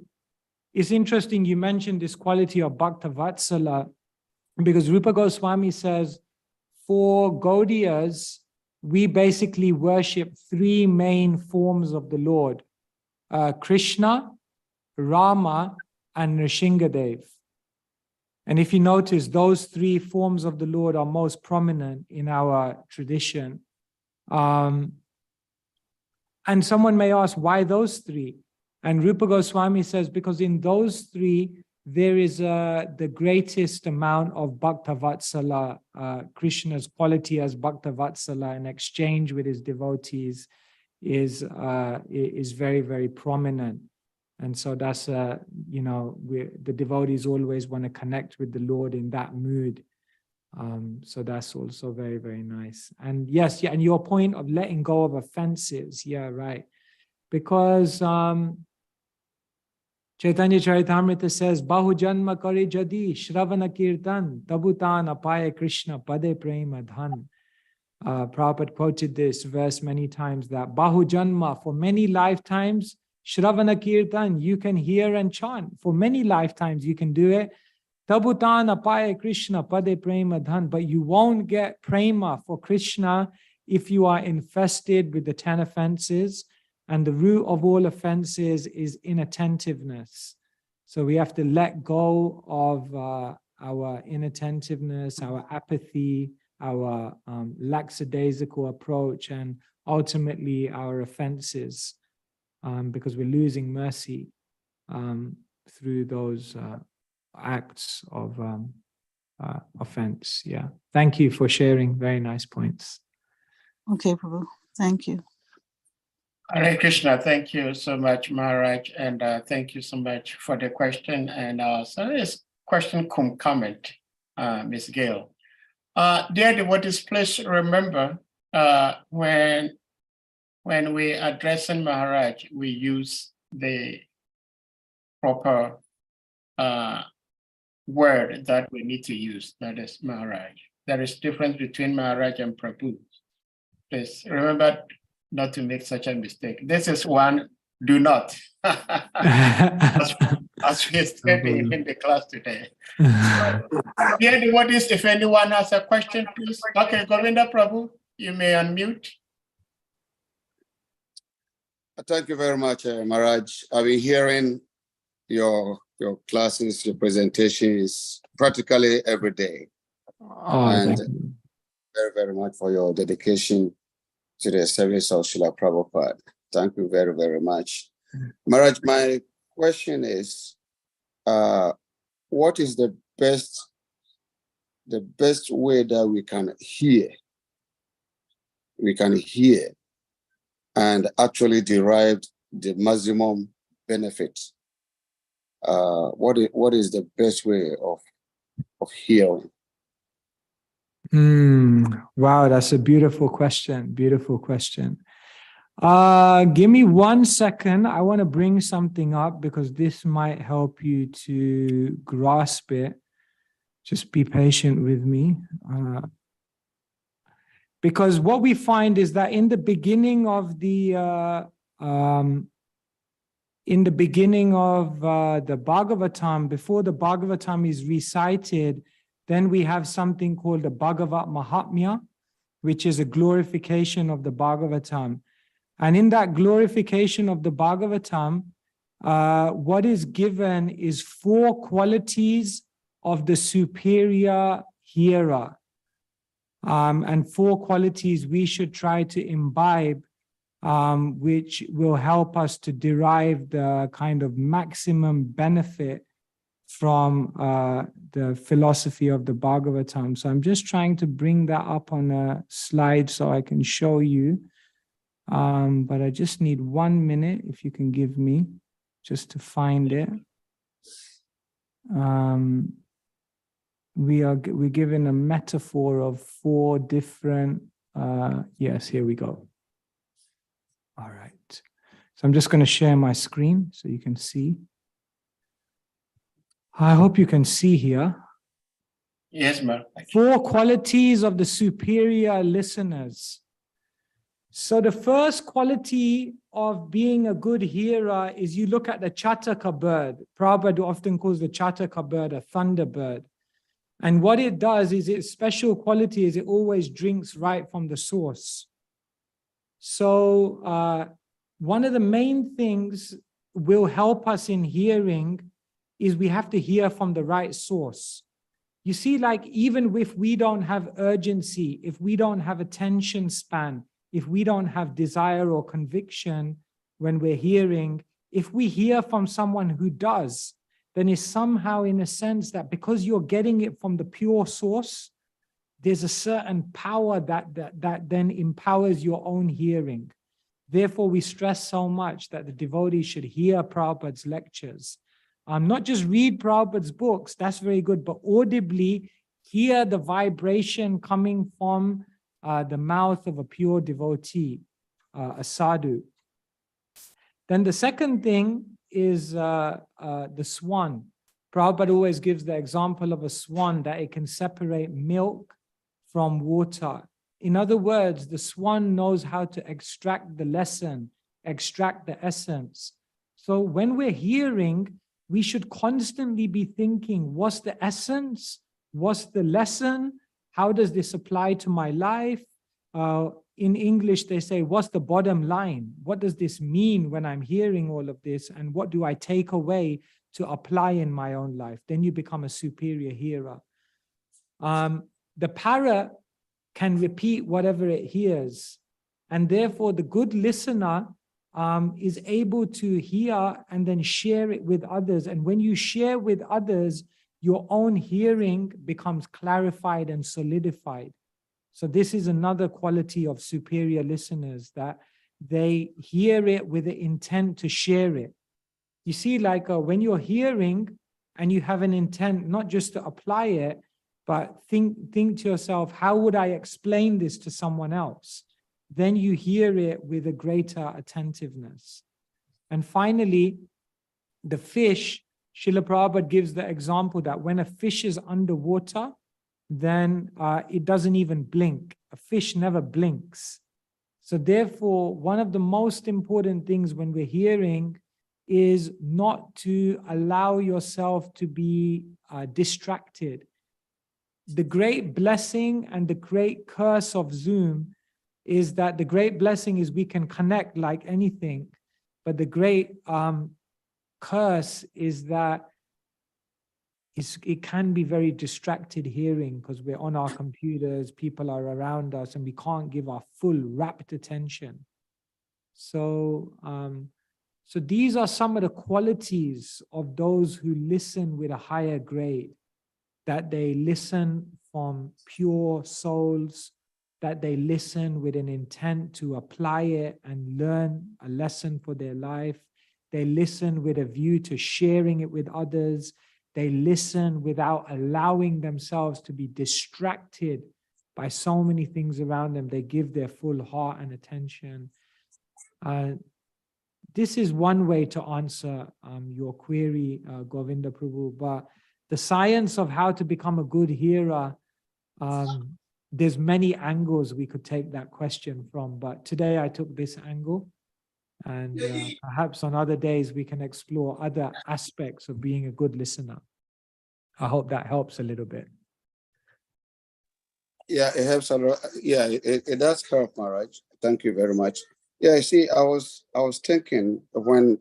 it's interesting you mentioned this quality of Bhakta Vatsala, because Rupa Goswami says, for Gaudiyas, we basically worship three main forms of the Lord, Krishna, Rama, and Nrsingadev. And if you notice, those three forms of the Lord are most prominent in our tradition. And someone may ask, why those three? And Rupa Goswami says, because in those three, there is the greatest amount of Bhakta Vatsala. Krishna's quality as Bhakta Vatsala in exchange with his devotees is very, very prominent. And so that's, the devotees always want to connect with the Lord in that mood. So that's also very, very nice. And yes, yeah, and your point of letting go of offenses, yeah, right. Because Chaitanya Charitamrita says, Bahu Janma Kare Jadi Shravana Kirtan Tabutan Apaya Krishna Pade Prema Dhan. Prabhupada quoted this verse many times, that Bahu Janma, for many lifetimes, Shravana Kirtan, you can hear and chant. For many lifetimes you can do it. Tabutan Apaya Krishna Pade Prema Dhan. But you won't get prema for Krishna if you are infested with the 10 offenses. And the root of all offenses is inattentiveness. So we have to let go of our inattentiveness, our apathy, our lackadaisical approach, and ultimately our offenses, because we're losing mercy through those acts of offense. Yeah. Thank you for sharing. Very nice points. Okay, Prabhu. Thank you. Hare Krishna, thank you so much, Maharaj, and thank you so much for the question. And so this question comment, Ms. Gail. Dear devotees, please remember when we addressing Maharaj, we use the proper word that we need to use, that is Maharaj. There is difference between Maharaj and Prabhu. Please remember not to make such a mistake. This is one, do not, as we stated in the class today. Dear devotees, if anyone has a question, please. Okay, Govinda Prabhu, you may unmute. Thank you very much, Maharaj. I've been hearing your classes, your presentations practically every day. And Thank you. very, very much for your dedication to the service of Srila Prabhupada. Thank you very, very much. Maharaj, my question is, what is the best way that we can hear and actually derive the maximum benefit? What is the best way of hearing? Wow, that's a beautiful question. Beautiful question. Give me 1 second. I want to bring something up because this might help you to grasp it. Just be patient with me. Because what we find is that in the beginning of the Bhagavatam, before the Bhagavatam is recited, then we have something called the Bhagavat Mahatmya, which is a glorification of the Bhagavatam. And in that glorification of the Bhagavatam, what is given is 4 qualities of the superior hearer. And 4 qualities we should try to imbibe, which will help us to derive the kind of maximum benefit from the philosophy of the Bhagavatam. So I'm just trying to bring that up on a slide so I can show you. But I just need 1 minute, if you can give me, just to find it. We're given a metaphor of 4 different, yes, here we go. All right. So I'm just going to share my screen so you can see. I hope you can see here. Yes, ma'am. 4 qualities of the superior listeners. So the first quality of being a good hearer is you look at the Chataka bird. Prabhupada often calls the Chataka bird a thunderbird. And what it does is its special quality is it always drinks right from the source. So one of the main things will help us in hearing is we have to hear from the right source. You see, like even if we don't have urgency, if we don't have attention span, if we don't have desire or conviction when we're hearing, if we hear from someone who does, then it's somehow in a sense that because you're getting it from the pure source, there's a certain power that then empowers your own hearing. Therefore, we stress so much that the devotees should hear Prabhupada's lectures. Not just read Prabhupada's books, that's very good, but audibly hear the vibration coming from the mouth of a pure devotee, a sadhu. Then the second thing is the swan. Prabhupada always gives the example of a swan, that it can separate milk from water. In other words, the swan knows how to extract the lesson, extract the essence. So when we're hearing, we should constantly be thinking, what's the essence? What's the lesson? How does this apply to my life? In English, they say, what's the bottom line? What does this mean when I'm hearing all of this? And what do I take away to apply in my own life? Then you become a superior hearer. The parrot can repeat whatever it hears. And therefore, the good listener is able to hear and then share it with others. And when you share with others, your own hearing becomes clarified and solidified. So this is another quality of superior listeners, that they hear it with the intent to share it. You see, like when you're hearing and you have an intent not just to apply it, but think to yourself, how would I explain this to someone else? Then you hear it with a greater attentiveness. And finally, the fish, Srila Prabhupada gives the example that when a fish is underwater, then it doesn't even blink. A fish never blinks. So therefore, one of the most important things when we're hearing is not to allow yourself to be distracted. The great blessing and the great curse of Zoom is that the great blessing is we can connect like anything, but the great curse is that it can be very distracted hearing, because we're on our computers, people are around us, and we can't give our full rapt attention. So, so these are some of the qualities of those who listen with a higher grade, that they listen from pure souls, that they listen with an intent to apply it and learn a lesson for their life. They listen with a view to sharing it with others. They listen without allowing themselves to be distracted by so many things around them. They give their full heart and attention. This is one way to answer your query, Govinda Prabhu. But the science of how to become a good hearer, there's many angles we could take that question from. But today I took this angle. And perhaps on other days we can explore other aspects of being a good listener. I hope that helps a little bit. Yeah, it helps a lot. Yeah, it does help, Maharaj. Thank you very much. Yeah, see, I was thinking when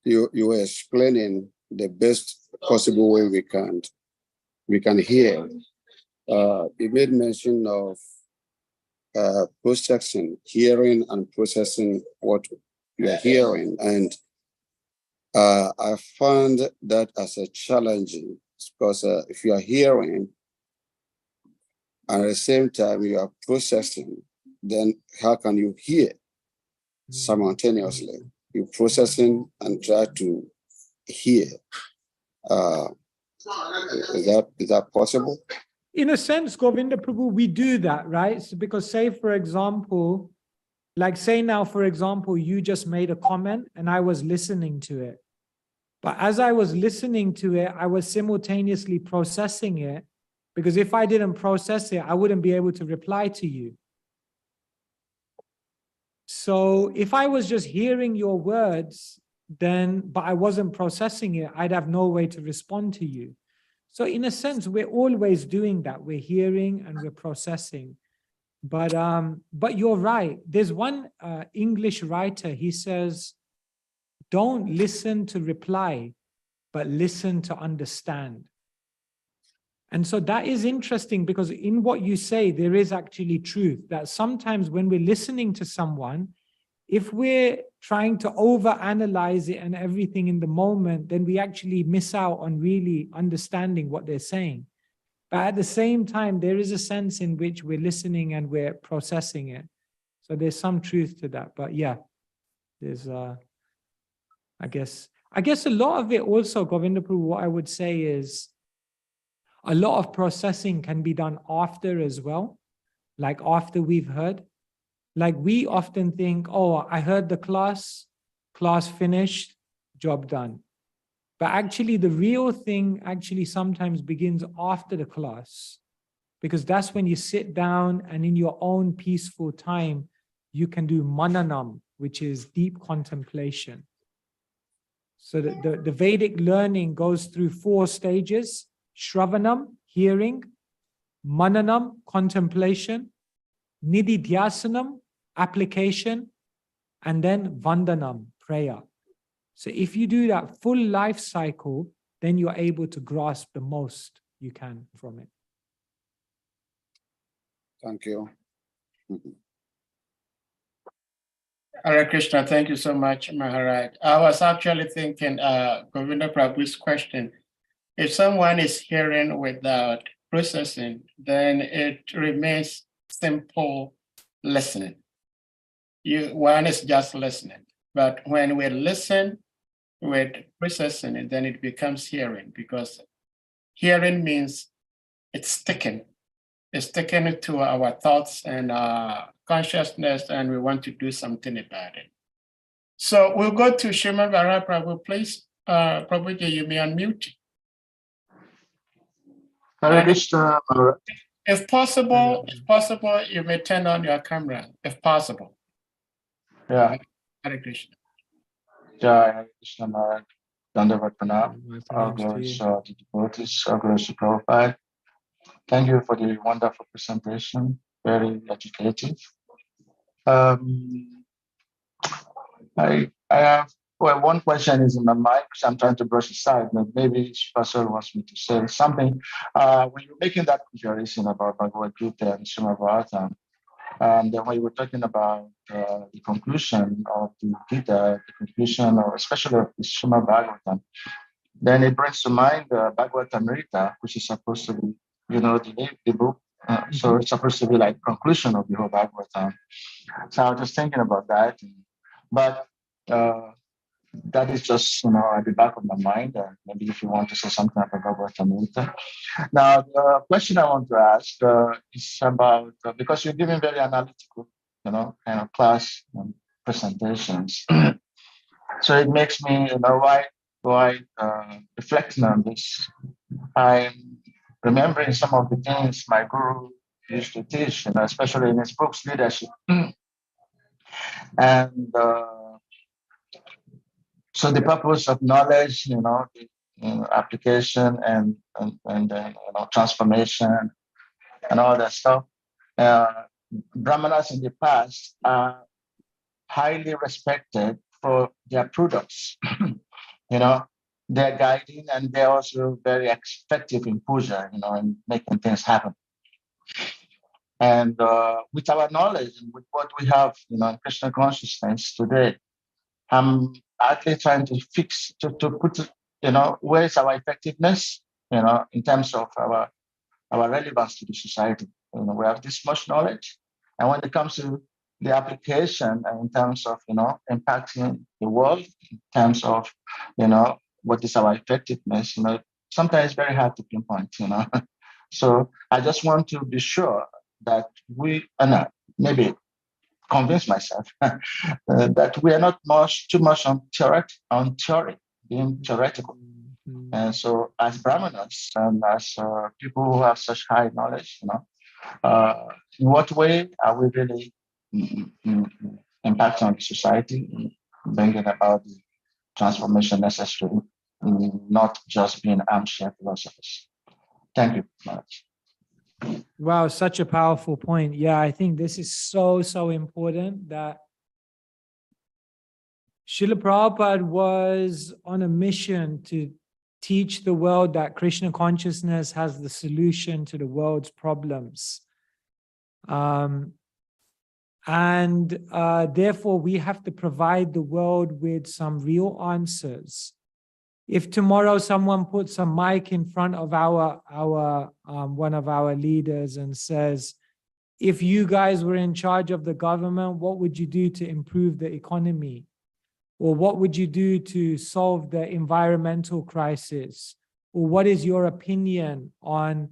you were explaining the best possible way we can hear. You made mention of processing, hearing and processing what you are hearing. And I found that as a challenging, because if you are hearing and at the same time you are processing, then how can you hear simultaneously? You're processing and try to hear. Is that possible? In a sense, Govinda Prabhu, we do that, right? So because say, for example, like say now, for example, you just made a comment and I was listening to it. But as I was listening to it, I was simultaneously processing it, because if I didn't process it, I wouldn't be able to reply to you. So if I was just hearing your words, but I wasn't processing it, I'd have no way to respond to you. So in a sense, we're always doing that. We're hearing and we're processing. But you're right. There's one English writer, he says, don't listen to reply, but listen to understand. And so that is interesting, because in what you say, there is actually truth, that sometimes when we're listening to someone, if we're trying to overanalyze it and everything in the moment, then we actually miss out on really understanding what they're saying. But at the same time, there is a sense in which we're listening and we're processing it. So there's some truth to that. But yeah, there's, I guess a lot of it also, Govinda Prabhu, what I would say is a lot of processing can be done after as well, like after we've heard. Like we often think, oh, I heard the class finished, job done. But actually, the real thing actually sometimes begins after the class, because that's when you sit down and in your own peaceful time, you can do mananam, which is deep contemplation. So the Vedic learning goes through 4 stages: Shravanam, hearing; Mananam, contemplation; Nididhyasanam, application; and then Vandanam, prayer. So if you do that full life cycle, then you're able to grasp the most you can from it. Thank you. Hare Krishna, thank you so much, Maharaj. I was actually thinking, Govinda Prabhu's question, if someone is hearing without processing, then it remains simple listening. One is just listening. But when we listen with processing it, then it becomes hearing, because hearing means it's sticking. It's sticking to our thoughts and consciousness, and we want to do something about it. So we'll go to Srimad Bharata Prabhu, please. Prabhuji, you may unmute. Hare Krishna. If possible, you may turn on your camera, if possible. Yeah. Hare Krishna. Jai Hare Krishna Maharaj. Dandavat Pranam. My Our thanks to glories you. to the devotees. Our glories to Prabhupada. Thank you for the wonderful presentation. Very educative. I have one question is in my mind, which I'm trying to brush aside. But maybe Pastor wants me to say something. When you're making that comparison about Bhagavad Gita and Srimad Bhagavatam, and then when you were talking about the conclusion of the Gita, the conclusion of especially of the Srimad Bhagavatam, then it brings to mind the Bhagavatamrita, which is supposed to be, the book. So it's supposed to be like conclusion of the whole Bhagavatam. So I was just thinking about that, but that is just at the back of my mind. Maybe if you want to say something about Bhagavatamrita. Now, the question I want to ask is about because you're giving very analytical, kind of class presentations. So it makes me, why reflecting on this. I'm remembering some of the things my guru used to teach, especially in his books, Leadership. And so the purpose of knowledge, the application and transformation and all that stuff. Brahmanas in the past are highly respected for their products. They're guiding, and they're also very effective in puja, in making things happen. And with our knowledge and with what we have, in Krishna consciousness today, I'm actually trying to put, where is our effectiveness, in terms of our relevance to the society. We have this much knowledge, and when it comes to the application in terms of, impacting the world, in terms of, what is our effectiveness, sometimes it's very hard to pinpoint, So I just want to be sure that we, maybe convince myself that we are not too much on theory, being theoretical. And so as Brahmanas and as people who have such high knowledge, in what way are we really impacting on the society, bringing about the transformation necessary, not just being armchair philosophers? Thank you very much. Wow, such a powerful point. Yeah, I think this is so important that Srila Prabhupada was on a mission to teach the world that Krishna consciousness has the solution to the world's problems. Therefore, we have to provide the world with some real answers. If tomorrow someone puts a mic in front of one of our leaders and says, if you guys were in charge of the government, what would you do to improve the economy? Or what would you do to solve the environmental crisis? Or what is your opinion on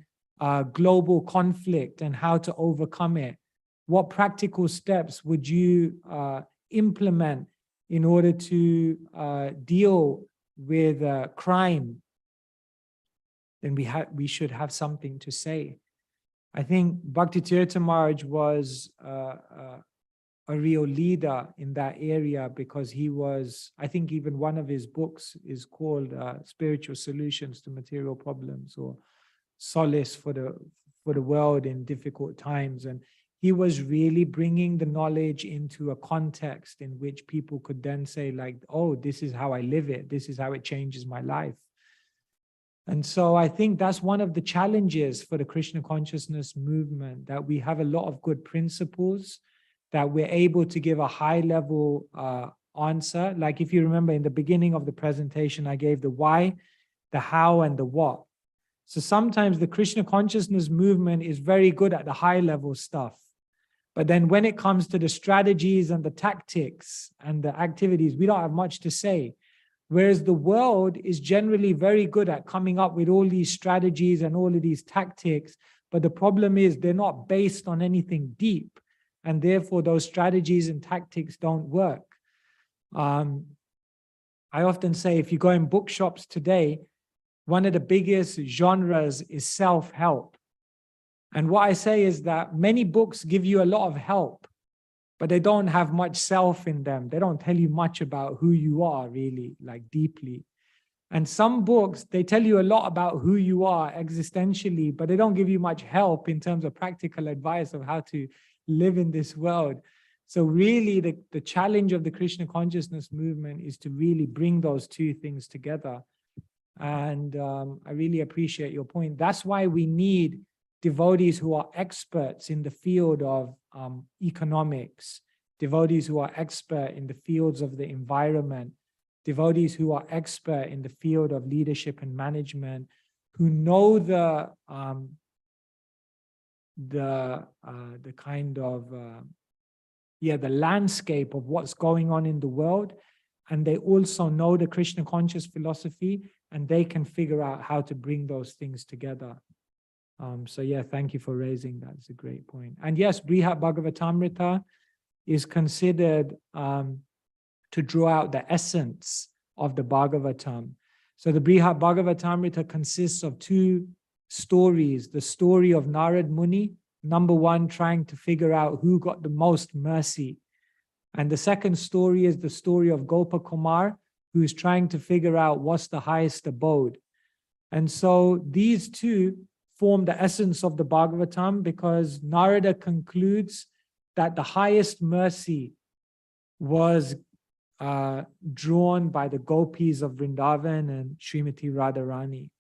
global conflict and how to overcome it? What practical steps would you implement in order to deal with crime, then we should have something to say. I think Bhakti Tirtha Maharaj was a real leader in that area, because he was, I think even one of his books is called Spiritual Solutions to Material Problems, or Solace for the World in Difficult Times. And he was really bringing the knowledge into a context in which people could then say like, oh, this is how I live it. This is how it changes my life. And so I think that's one of the challenges for the Krishna consciousness movement, that we have a lot of good principles, that we're able to give a high level answer. Like if you remember in the beginning of the presentation, I gave the why, the how, and the what. So sometimes the Krishna consciousness movement is very good at the high level stuff. But then when it comes to the strategies and the tactics and the activities, we don't have much to say. Whereas the world is generally very good at coming up with all these strategies and all of these tactics. But the problem is they're not based on anything deep. And therefore those strategies and tactics don't work. I often say, if you go in bookshops today, one of the biggest genres is self-help. And what I say is that many books give you a lot of help, but they don't have much self in them. They don't tell you much about who you are really, like deeply. And some books, they tell you a lot about who you are existentially, but they don't give you much help in terms of practical advice of how to live in this world. So really the challenge of the Krishna consciousness movement is to really bring those two things together. And I really appreciate your point. That's why we need devotees who are experts in the field of economics, devotees who are expert in the fields of the environment, devotees who are expert in the field of leadership and management, who know the kind of the landscape of what's going on in the world, and they also know the Krishna conscious philosophy, and they can figure out how to bring those things together. So yeah, thank you for raising that. It's a great point. And yes, Brihat Bhagavatamrita is considered to draw out the essence of the Bhagavatam. So the Brihat Bhagavatamrita consists of two stories. The story of Narad Muni, number one, trying to figure out who got the most mercy. And the second story is the story of Gopa Kumar, who is trying to figure out what's the highest abode. And so these two form the essence of the Bhagavatam, because Narada concludes that the highest mercy was drawn by the gopis of Vrindavan and Srimati Radharani.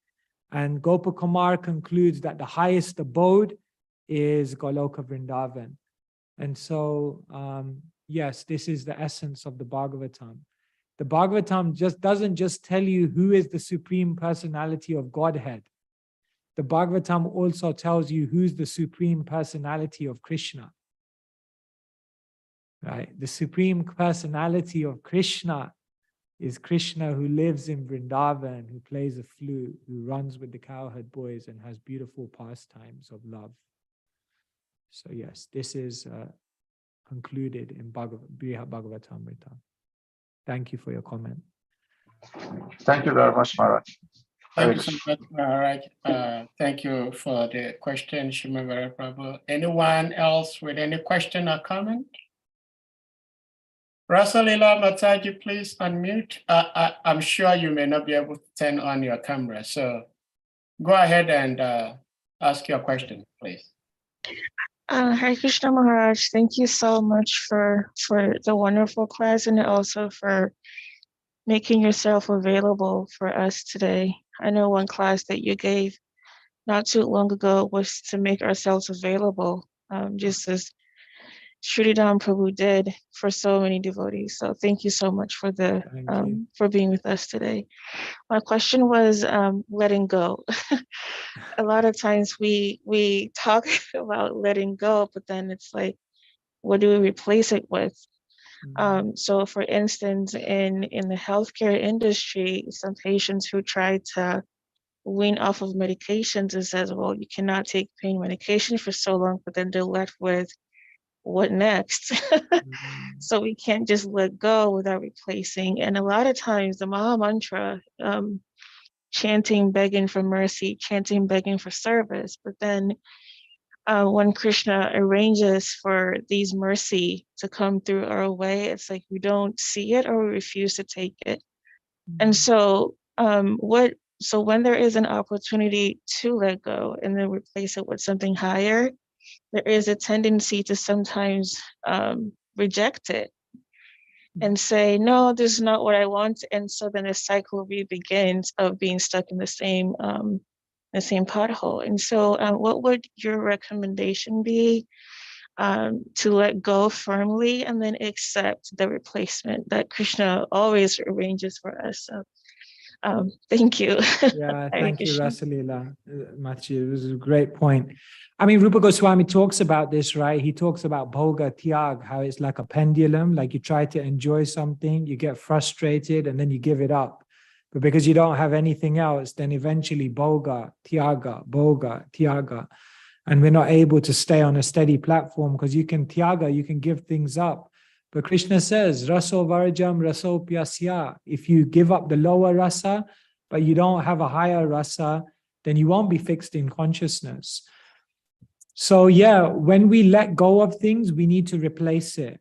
And Gopa Kumar concludes that the highest abode is Goloka Vrindavan. And so, yes, this is the essence of the Bhagavatam. The Bhagavatam doesn't just tell you who is the Supreme Personality of Godhead. The Bhagavatam also tells you who's the Supreme Personality of Krishna. Right? The Supreme Personality of Krishna is Krishna, who lives in Vrindavan, who plays a flute, who runs with the cowherd boys and has beautiful pastimes of love. So yes, this is concluded in Brihat Bhagavatamrita. Thank you for your comment. Thank you very much, Maharaj. Thank you so much, Maharaj. Thank you for the question, Shrimad Prabhu. Anyone else with any question or comment? Rasalila Mataji, please unmute. I'm sure you may not be able to turn on your camera, so go ahead and ask your question, please. Hare Krishna Maharaj, thank you so much for the wonderful class, and also for making yourself available for us today. I know one class that you gave not too long ago was to make ourselves available, just as Sridham Prabhu did for so many devotees. So thank you so much for for being with us today. My question was letting go. A lot of times we talk about letting go, but then it's like, what do we replace it with? So for instance, in the healthcare industry, some patients who try to wean off of medications, it says, well, you cannot take pain medication for so long, but then they're left with what next? So we can't just let go without replacing. And a lot of times the Maha mantra, chanting, begging for mercy, chanting, begging for service. But then when Krishna arranges for these mercy to come through our way, it's like we don't see it or we refuse to take it. And so so when there is an opportunity to let go and then replace it with something higher, there is a tendency to sometimes reject it and say, no, this is not what I want. And so then the cycle begins of being stuck in the same pothole. And so what would your recommendation be to let go firmly and then accept the replacement that Krishna always arranges for us? So thank you. Yeah, thank you, Rasalila, Matthew. It was a great point. I mean, Rupa Goswami talks about this, right? He talks about bhoga, tyag, how it's like a pendulum, like you try to enjoy something, you get frustrated, and then you give it up. But because you don't have anything else, then eventually bhoga, tyaga. And we're not able to stay on a steady platform because you can tyaga, you can give things up. But Krishna says, raso varajam raso pyasya. If you give up the lower rasa, but you don't have a higher rasa, then you won't be fixed in consciousness. So yeah, when we let go of things, we need to replace it.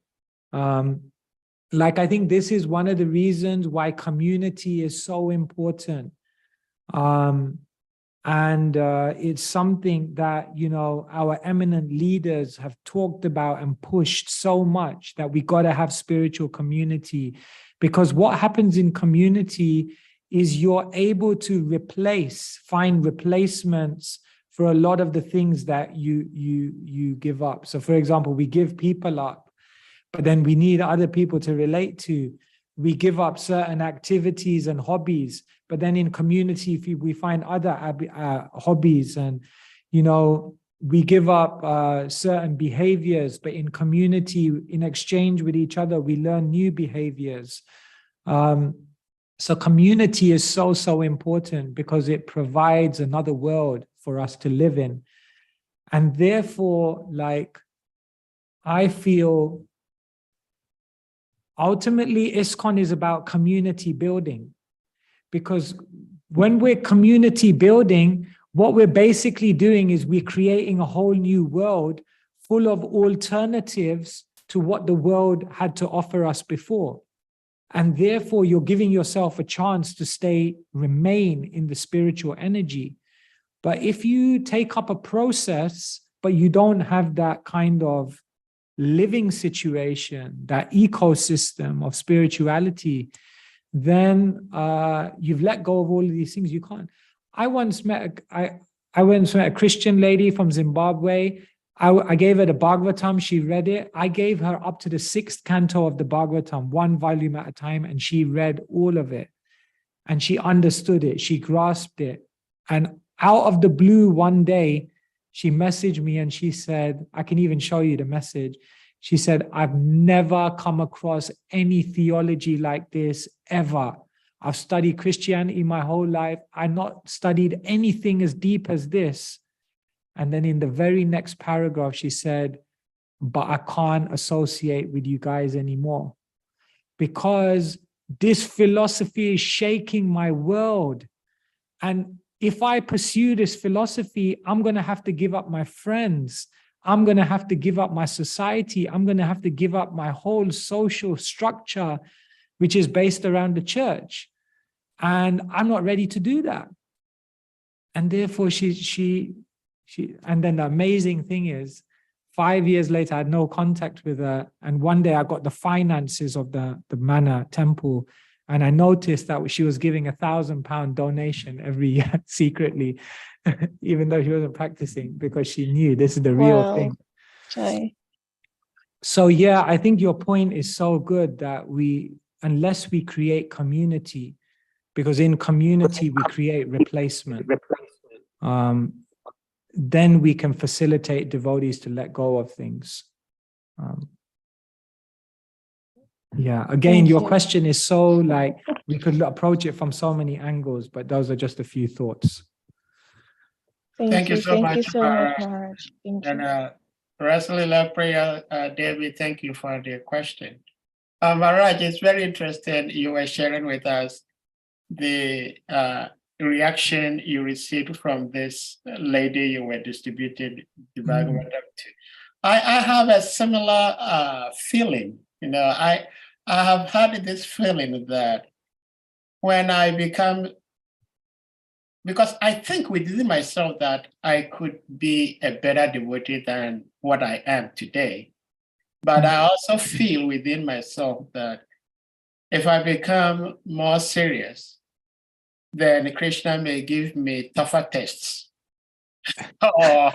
Like I think this is one of the reasons why community is so important. It's something that, you know, our eminent leaders have talked about and pushed so much that we got to have spiritual community, because what happens in community is you're able to find replacements for a lot of the things that you give up. So for example, we give people up, but then we need other people to relate to. We give up certain activities and hobbies, but then in community, if we find other hobbies, and, you know, we give up certain behaviors, but in community, in exchange with each other, we learn new behaviors. So community is so, so important because it provides another world for us to live in. And therefore, like, I feel ultimately ISKCON is about community building, because when we're community building, what we're basically doing is we're creating a whole new world full of alternatives to what the world had to offer us before. And therefore, you're giving yourself a chance to remain in the spiritual energy. But if you take up a process, but you don't have that kind of living situation, that ecosystem of spirituality, then you've let go of all of these things. You can't. I once met a Christian lady from Zimbabwe. I gave her the Bhagavatam, she read it. I gave her up to the 6th canto of the Bhagavatam, 1 volume at a time, and she read all of it. And she understood it, she grasped it. And out of the blue one day, she messaged me and she said, I can even show you the message. She said, I've never come across any theology like this ever. I've studied Christianity my whole life. I've not studied anything as deep as this. And then in the very next paragraph, she said, but I can't associate with you guys anymore because this philosophy is shaking my world. And if I pursue this philosophy, I'm going to have to give up my friends. I'm going to have to give up my society. I'm going to have to give up my whole social structure, which is based around the church. And I'm not ready to do that. And therefore, and then the amazing thing is, 5 years later, I had no contact with her. And one day I got the finances of the MAHA temple. And I noticed that she was giving £1,000 donation every year secretly, even though she wasn't practicing, because she knew this is the real thing. Okay. So yeah, I think your point is so good that unless we create community, because in community we create replacement, then we can facilitate devotees to let go of things. Yeah, again, your question is so like, we could approach it from so many angles, but those are just a few thoughts. Thank you so much, Maharaj. Thank you. And Rasalila Prayer, David, thank you for the question. Maharaj, it's very interesting you were sharing with us the reaction you received from this lady you were distributing the Bhagavatam to. I have a similar feeling. I have had this feeling that when I become, because I think within myself that I could be a better devotee than what I am today. But I also feel within myself that if I become more serious, then Krishna may give me tougher tests. Or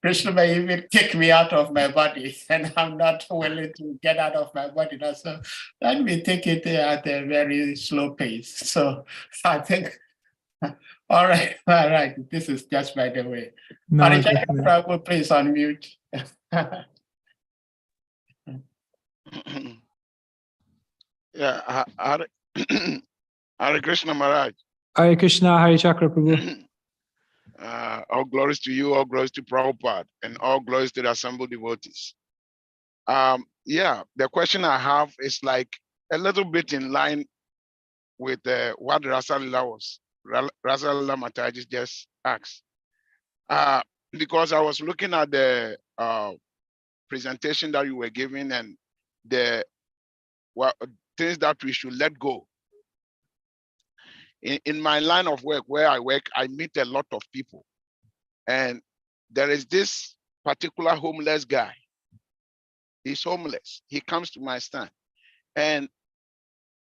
Krishna may even take me out of my body, and I'm not willing to get out of my body. So let me take it at a very slow pace. So I think, all right. This is just by the way. No, Harijaka Prabhu, please unmute. Yeah, Hare Krishna Maharaj. Hare Krishna, Hare Chakra Prabhu. All glories to you, all glories to Prabhupada, and all glories to the assembled devotees. Yeah, the question I have is like a little bit in line with what Rasalila Mataji just asked. Because I was looking at the presentation that you were giving and the things that we should let go. In my line of work, where I work, I meet a lot of people. And there is this particular homeless guy. He's homeless. He comes to my stand and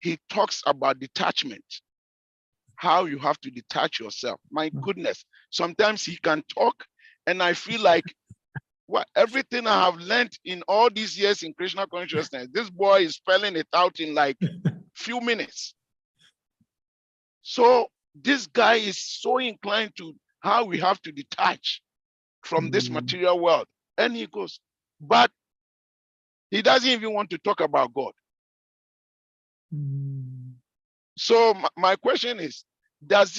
he talks about detachment, how you have to detach yourself. My goodness, sometimes he can talk and I feel like everything I have learned in all these years in Krishna consciousness, this boy is spelling it out in like few minutes. So this guy is so inclined to how we have to detach from this material world. And he goes, but he doesn't even want to talk about God. So my question is, does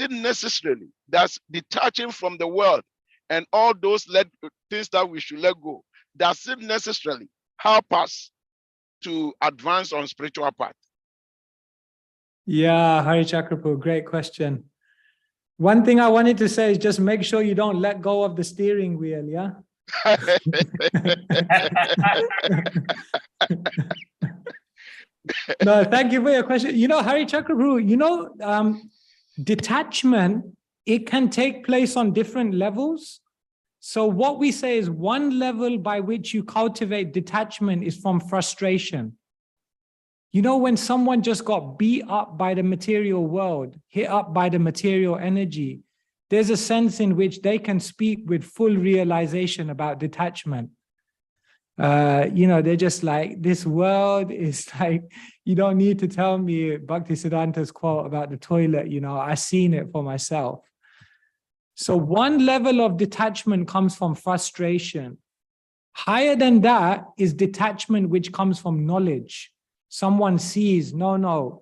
detaching from the world and all those things that we should let go, does it necessarily help us to advance on spiritual path? Yeah, Hari Chakrapu, great question. One thing I wanted to say is just make sure you don't let go of the steering wheel, yeah? No, thank you for your question. Hari Chakrapu, detachment, it can take place on different levels. So what we say is one level by which you cultivate detachment is from frustration. When someone just got beat up by the material world, hit up by the material energy, there's a sense in which they can speak with full realization about detachment. They're just like, this world is like, you don't need to tell me Bhaktisiddhanta's quote about the toilet, I've seen it for myself. So one level of detachment comes from frustration. Higher than that is detachment which comes from knowledge. Someone sees, it's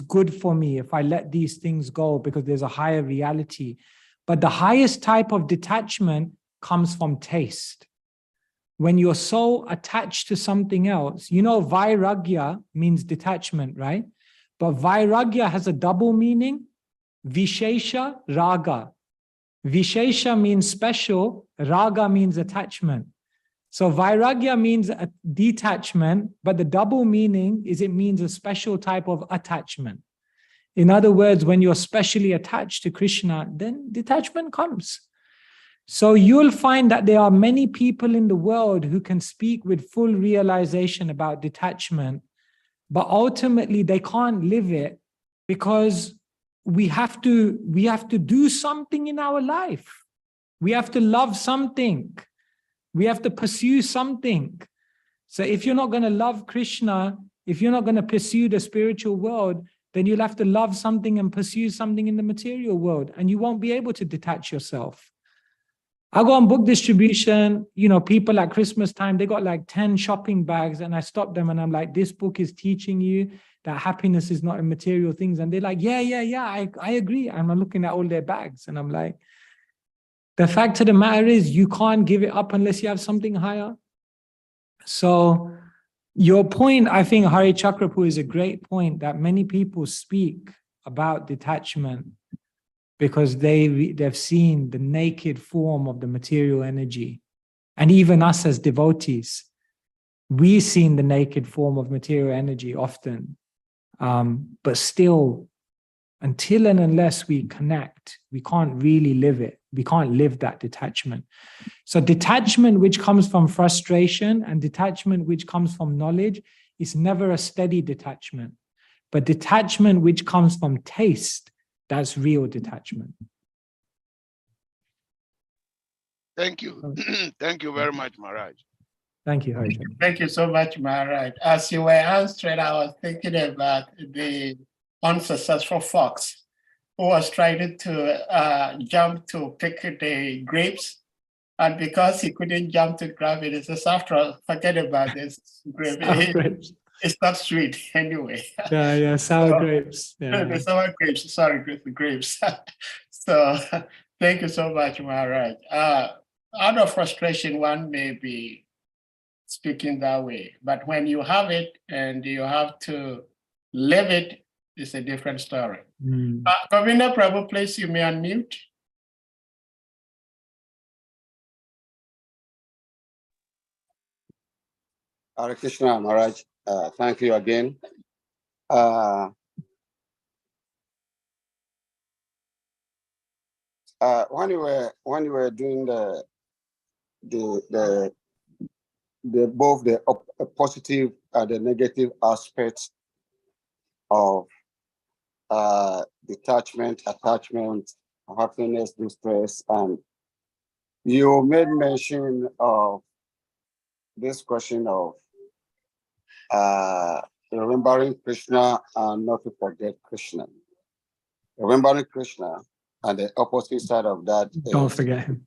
good for me if I let these things go because there's a higher reality. But the highest type of detachment comes from taste. When you're so attached to something else, vairagya means detachment, right? But vairagya has a double meaning, vishesha, raga. Vishesha means special, raga means attachment. So vairagya means a detachment, but the double meaning is it means a special type of attachment. In other words, when you're specially attached to Krishna, then detachment comes. So you'll find that there are many people in the world who can speak with full realization about detachment, but ultimately they can't live it because we have to do something in our life. We have to love something. We have to pursue something. So if you're not going to love Krishna, if you're not going to pursue the spiritual world, then you'll have to love something and pursue something in the material world, and you won't be able to detach yourself. I go on book distribution, people at Christmas time, they got like 10 shopping bags, and I stop them and I'm like, this book is teaching you that happiness is not in material things. And they're like, yeah, I agree. And I'm looking at all their bags and I'm like, The fact of the matter is you can't give it up unless you have something higher. So your point, I think, Hari Chakrapu, is a great point, that many people speak about detachment because they've seen the naked form of the material energy. And even us as devotees, we've seen the naked form of material energy often. But still, until and unless we connect, we can't really live it. We can't live that detachment. So detachment which comes from frustration and detachment which comes from knowledge is never a steady detachment. But detachment which comes from taste, that's real detachment. Thank you. Thank you very much, Maharaj. Thank you, Hari. Thank you so much, Maharaj. As you were answering, I was thinking about the unsuccessful fox who was trying to jump to pick the grapes. And because he couldn't jump to grab it, he says, after all, forget about this grape. It's not sweet anyway. Yeah, sour grapes. Yeah. The sour grapes, sorry, grapes. So thank you so much, Maharaj. Out of frustration, one may be speaking that way, but when you have it and you have to live it, it's a different story. Govinda Prabhu, please, you may unmute. Hare Krishna, Maharaj. Thank you again. When you were doing both the positive and the negative aspects of detachment, attachment, happiness, distress, and you made mention of this question of remembering Krishna and not to forget Krishna. Remembering Krishna, and the opposite side of that don't forget him.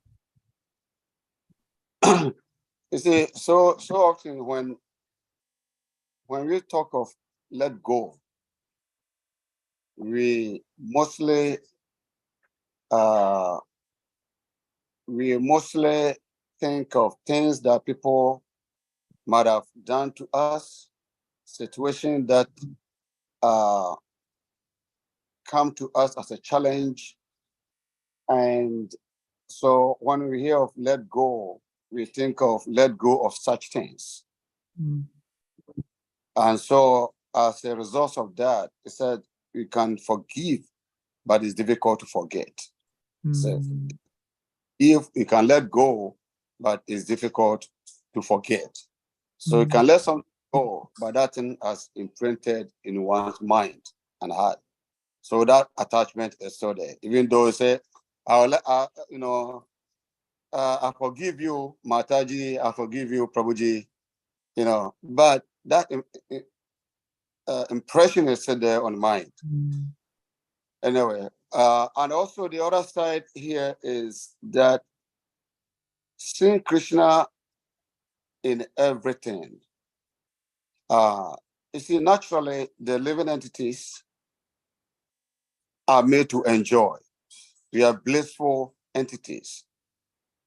You see, so often when we talk of let go, we mostly think of things that people might have done to us, situations that come to us as a challenge. And so when we hear of let go, we think of let go of such things. And so as a result of that, it said we can forgive, but it's difficult to forget. So if we can let go, but it's difficult to forget. So you can let something go, but that thing has imprinted in one's mind and heart. So that attachment is still there. Even though you say, I forgive you, Mataji, I forgive you, Prabhuji, but that impression is still there on mind. Anyway, and also the other side here is that seeing Krishna in everything. You see, naturally, the living entities are made to enjoy. We are blissful entities.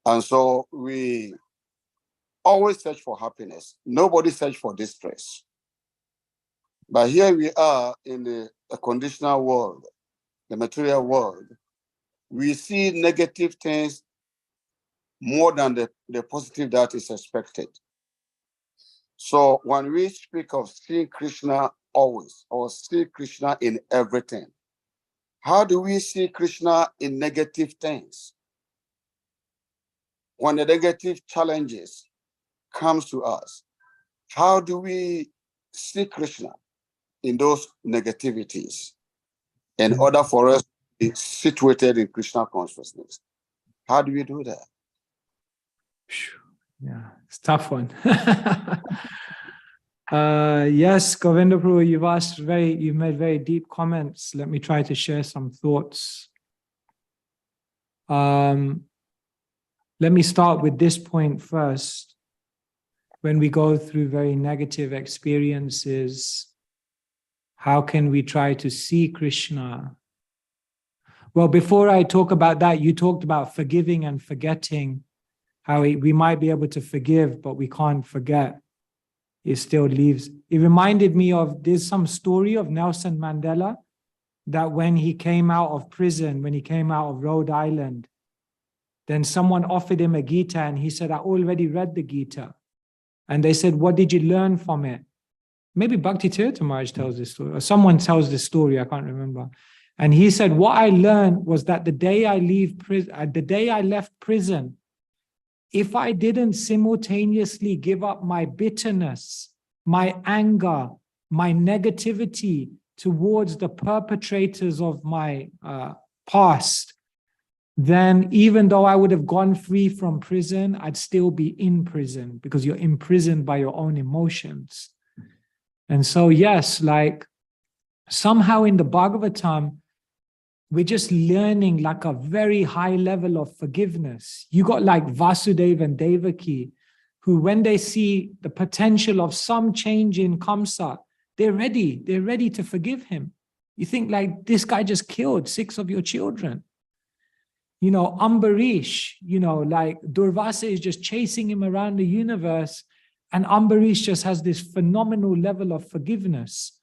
And so we always search for happiness. Nobody search for distress. But here we are in the conditional world, the material world. We see negative things more than the positive that is expected. So when we speak of seeing Krishna always, or see Krishna in everything, how do we see Krishna in negative things? When the negative challenges comes to us, how do we see Krishna in those negativities in order for us to be situated in Krishna consciousness? How do we do that? Yeah, it's a tough one. Yes, Govinda Prabhu, you've made very deep comments. Let me try to share some thoughts. Let me start with this point first. When we go through very negative experiences, how can we try to see Krishna? Well, before I talk about that, you talked about forgiving and forgetting, how we might be able to forgive, but we can't forget. It still leaves. It reminded me of, there's some story of Nelson Mandela, that when he came out of prison, when he came out of Rhode Island, then someone offered him a Gita and he said, I already read the Gita. And they said, what did you learn from it? Maybe Bhakti Tirtha Maharaj tells this story, or someone tells this story, I can't remember. And he said, what I learned was that the day I left prison, if I didn't simultaneously give up my bitterness, my anger, my negativity towards the perpetrators of my past, then even though I would have gone free from prison, I'd still be in prison, because you're imprisoned by your own emotions. And so, yes, like somehow in the Bhagavatam, we're just learning like a very high level of forgiveness. You got like Vasudeva and Devaki, who when they see the potential of some change in Kamsa, they're ready to forgive him. You think like, this guy just killed 6 of your children. You know, Ambarish, you know, like Durvasa is just chasing him around the universe, and Ambarish just has this phenomenal level of forgiveness.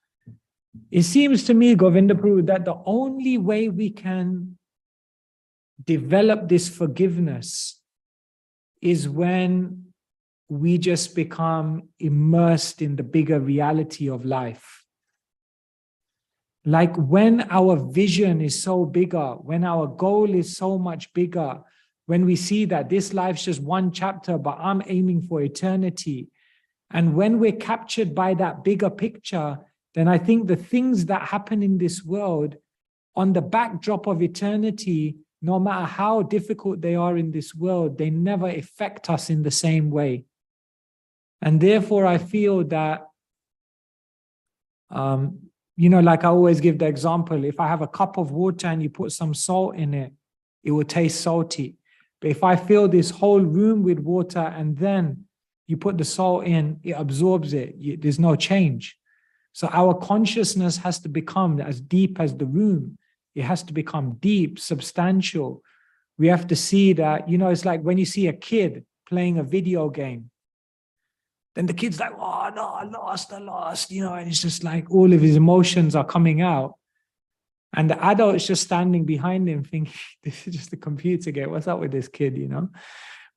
It seems to me, Govinda Prabhu, that the only way we can develop this forgiveness is when we just become immersed in the bigger reality of life. Like when our vision is so bigger, when our goal is so much bigger, when we see that this life's just one chapter, but I'm aiming for eternity. And when we're captured by that bigger picture, then I think the things that happen in this world on the backdrop of eternity, no matter how difficult they are in this world, they never affect us in the same way. And therefore, I feel that, you know, like I always give the example, if I have a cup of water and you put some salt in it, it will taste salty. But if I fill this whole room with water and then you put the salt in, it absorbs it. There's no change. So our consciousness has to become as deep as the room. It has to become deep, substantial. We have to see that, you know, it's like when you see a kid playing a video game, then the kid's like, oh no, I lost, you know, and it's just like all of his emotions are coming out. And the adult is just standing behind him thinking, this is just a computer game. What's up with this kid, you know?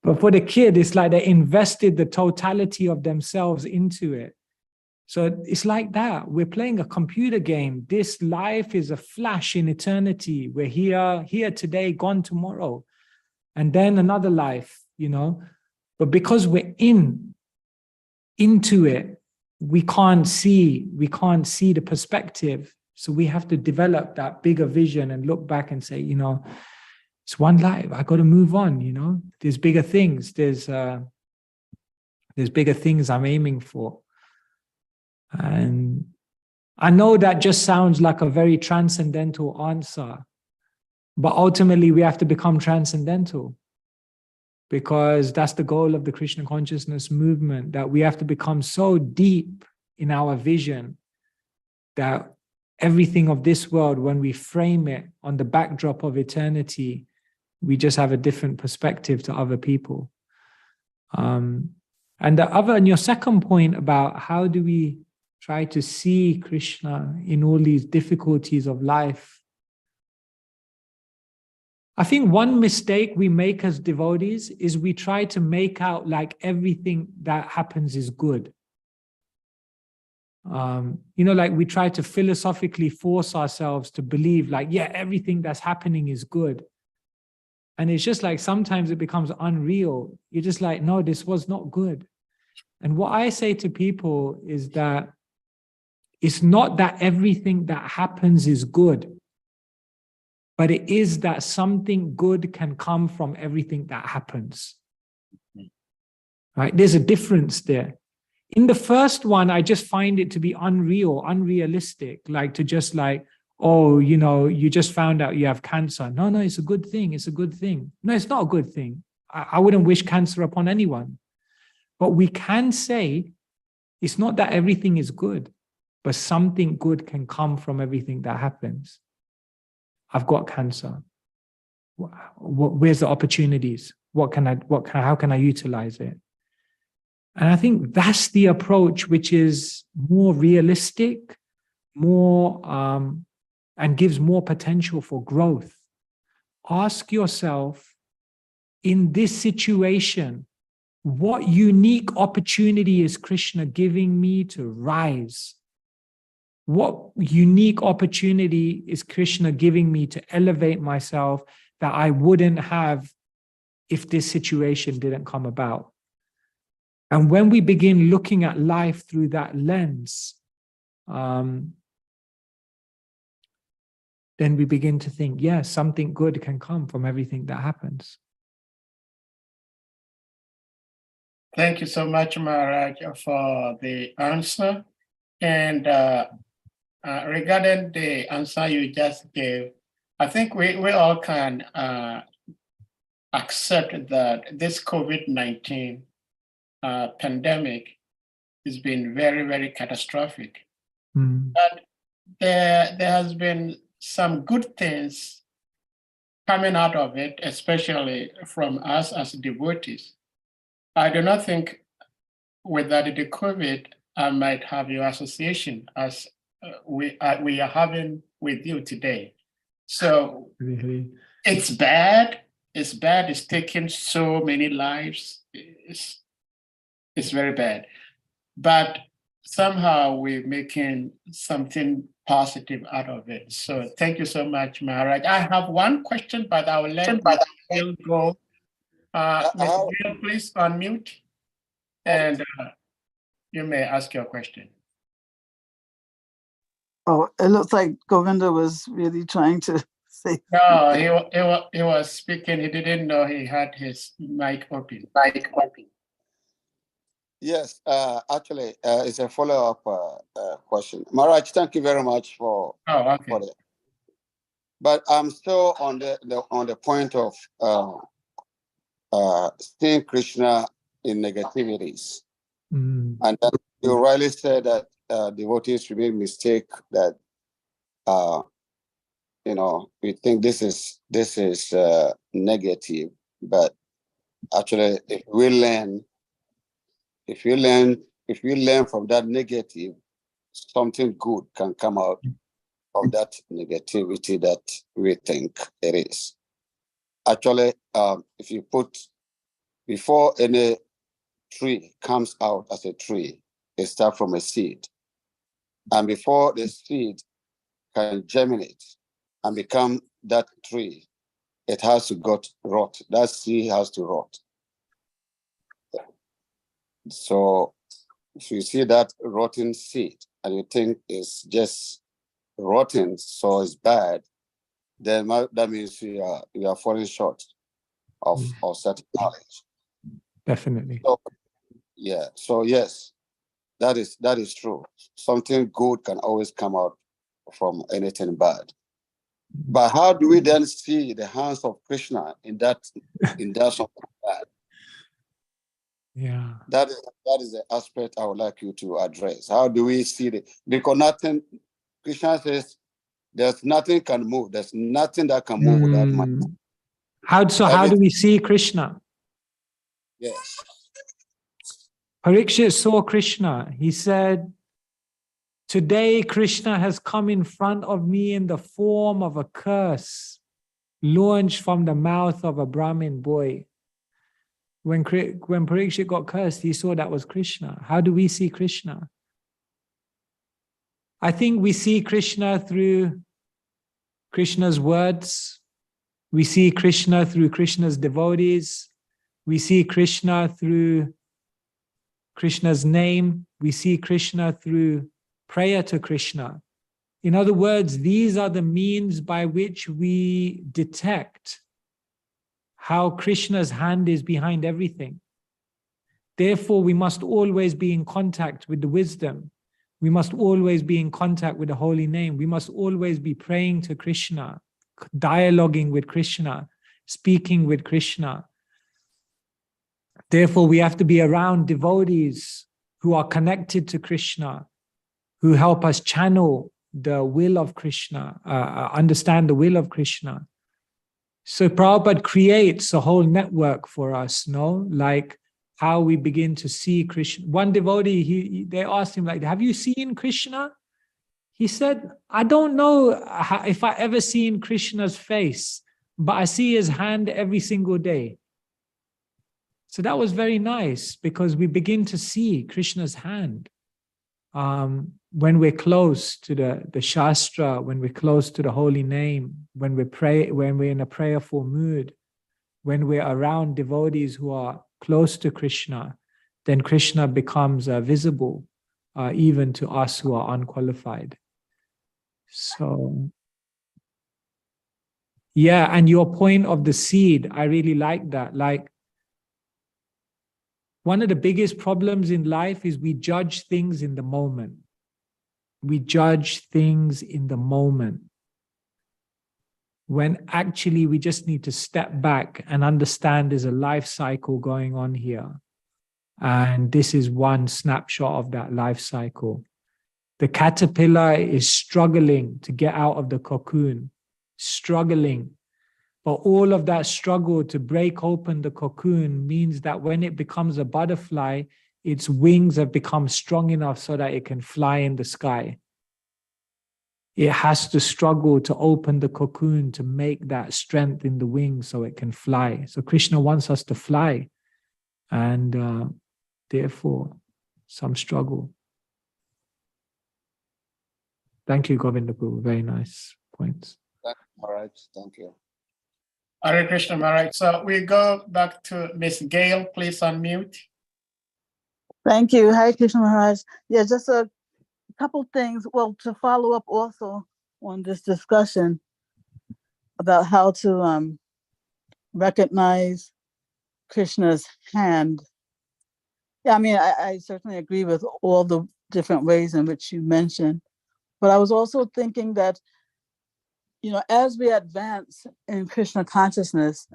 But for the kid, it's like they invested the totality of themselves into it. So it's like that. We're playing a computer game. This life is a flash in eternity. We're here today, gone tomorrow. And then another life, you know. But because we're into it, we can't see the perspective. So we have to develop that bigger vision and look back and say, you know, it's one life. I got to move on, you know. There's bigger things. There's bigger things I'm aiming for. And I know that just sounds like a very transcendental answer, but ultimately we have to become transcendental, because that's the goal of the Krishna consciousness movement, that we have to become so deep in our vision that everything of this world, when we frame it on the backdrop of eternity, we just have a different perspective to other people. And your second point about how do we try to see Krishna in all these difficulties of life. I think one mistake we make as devotees is we try to make out like everything that happens is good. You know, like we try to philosophically force ourselves to believe like, yeah, everything that's happening is good. And it's just like sometimes it becomes unreal. You're just like, no, this was not good. And what I say to people is that it's not that everything that happens is good, but it is that something good can come from everything that happens. Right? There's a difference there. In the first one, I just find it to be unrealistic, like to just like, oh, you know, you just found out you have cancer. No, it's a good thing. It's a good thing. No, it's not a good thing. I wouldn't wish cancer upon anyone. But we can say it's not that everything is good, but something good can come from everything that happens. I've got cancer. Where's the opportunities? How can I utilize it? And I think that's the approach which is more realistic, more and gives more potential for growth. Ask yourself, in this situation, what unique opportunity is Krishna giving me to rise? What unique opportunity is Krishna giving me to elevate myself that I wouldn't have if this situation didn't come about? And when we begin looking at life through that lens, then we begin to think, yes, something good can come from everything that happens. Thank you so much, Maharaj, for the answer. And regarding the answer you just gave, I think we all can accept that this COVID-19 pandemic has been very, very catastrophic. But there has been some good things coming out of it, especially from us as devotees. I do not think without the COVID, I might have your association as we are having with you today. So it's bad. It's bad. It's taking so many lives. It's very bad. But somehow we're making something positive out of it. So thank you so much, Maharaj. I have one question, but I will let Bill go. Mr. Bill, please unmute, and you may ask your question. Oh, it looks like Govinda was really trying to say. No, he was speaking. He didn't know he had his mic open. Yes, actually, it's a follow-up question. Maharaj, thank you very much for that. But I'm still on the point of seeing Krishna in negativities. And then you rightly said that devotees should make mistake that we think this is negative, but actually if you learn from that negative, something good can come out of that negativity that we think it is. Actually, if you put, before any tree comes out as a tree, it starts from a seed. And before the seed can germinate and become that tree, it has to rot. That seed has to rot. So if you see that rotten seed and you think it's just rotten, so it's bad, then that means you are falling short of certain knowledge. Definitely. So, yeah. So yes, that is true. Something good can always come out from anything bad. But how do we then see the hands of Krishna in that something bad? Yeah. That is the aspect I would like you to address. How do we see it? Because Krishna says, there's nothing can move. There's nothing that can move without my. How do we see Krishna? Yes. Parikshit saw Krishna. He said, today Krishna has come in front of me in the form of a curse launched from the mouth of a Brahmin boy. When Parikshit got cursed, he saw that was Krishna. How do we see Krishna? I think we see Krishna through Krishna's words. We see Krishna through Krishna's devotees. We see Krishna through Krishna's name. We see Krishna through prayer to Krishna. In other words, these are the means by which we detect how Krishna's hand is behind everything. Therefore, we must always be in contact with the wisdom. We must always be in contact with the holy name. We must always be praying to Krishna, dialoguing with Krishna, speaking with Krishna. Therefore, we have to be around devotees who are connected to Krishna, who help us channel the will of Krishna, understand the will of Krishna. So Prabhupada creates a whole network for us, no? Like how we begin to see Krishna. One devotee, they asked him, like, have you seen Krishna? He said, I don't know if I ever seen Krishna's face, but I see his hand every single day. So that was very nice because we begin to see Krishna's hand. When we're close to the Shastra, when we're close to the holy name, when we pray, when we're in a prayerful mood, when we're around devotees who are close to Krishna, then Krishna becomes visible even to us who are unqualified. So, yeah, and your point of the seed, I really like that. Like, one of the biggest problems in life is we judge things in the moment. We judge things in the moment. When actually we just need to step back and understand there's a life cycle going on here. And this is one snapshot of that life cycle. The caterpillar is struggling to get out of the cocoon, struggling. But all of that struggle to break open the cocoon means that when it becomes a butterfly, its wings have become strong enough so that it can fly in the sky. It has to struggle to open the cocoon to make that strength in the wings so it can fly. So Krishna wants us to fly. And therefore, some struggle. Thank you, Govinda Prabhu. Very nice points. Thank you, Maharaj. Thank you. Hare Krishna Maharaj. So we go back to Miss Gail. Please unmute. Thank you. Hare Krishna Maharaj. Yeah, just a couple things. Well, to follow up also on this discussion about how to recognize Krishna's hand. Yeah, I mean, I certainly agree with all the different ways in which you mentioned. But I was also thinking that, you know, as we advance in Krishna consciousness,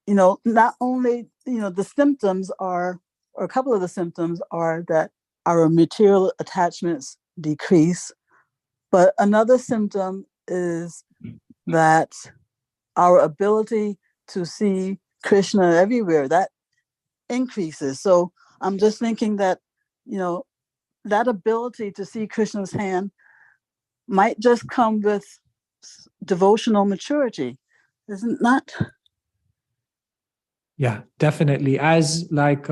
you know, not only, you know, the symptoms are, or a couple of the symptoms are that our material attachments decrease, but another symptom is that our ability to see Krishna everywhere, that increases. So I'm just thinking that, you know, that ability to see Krishna's hand might just come with devotional maturity, isn't that? Yeah, definitely. As like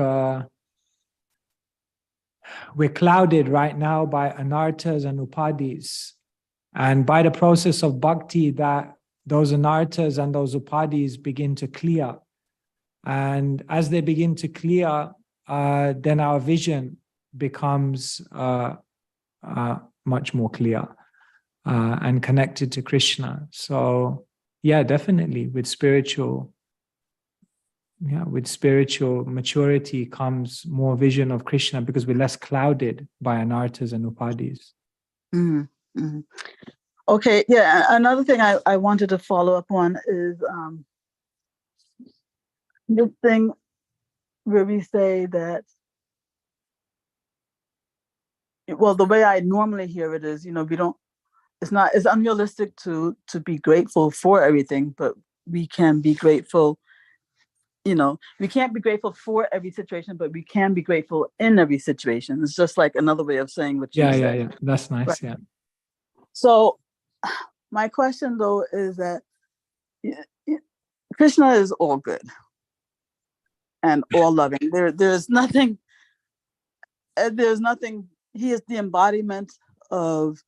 we're clouded right now by anarthas and upadis. And by the process of bhakti, that those anarthas and those upadis begin to clear. And as they begin to clear, then our vision becomes much more clear and connected to Krishna. So yeah, definitely with spiritual maturity comes more vision of Krishna because we're less clouded by anarthas and upadis. Mm-hmm. Mm-hmm. Okay, yeah, another thing I wanted to follow up on is this thing where we say that, well, the way I normally hear it is, you know, it's unrealistic to be grateful for everything, but we can be grateful. You know, we can't be grateful for every situation, but we can be grateful in every situation. It's just like another way of saying what you said. Yeah. That's nice, right? Yeah. So my question though is that Krishna is all good and all loving. There's nothing, he is the embodiment of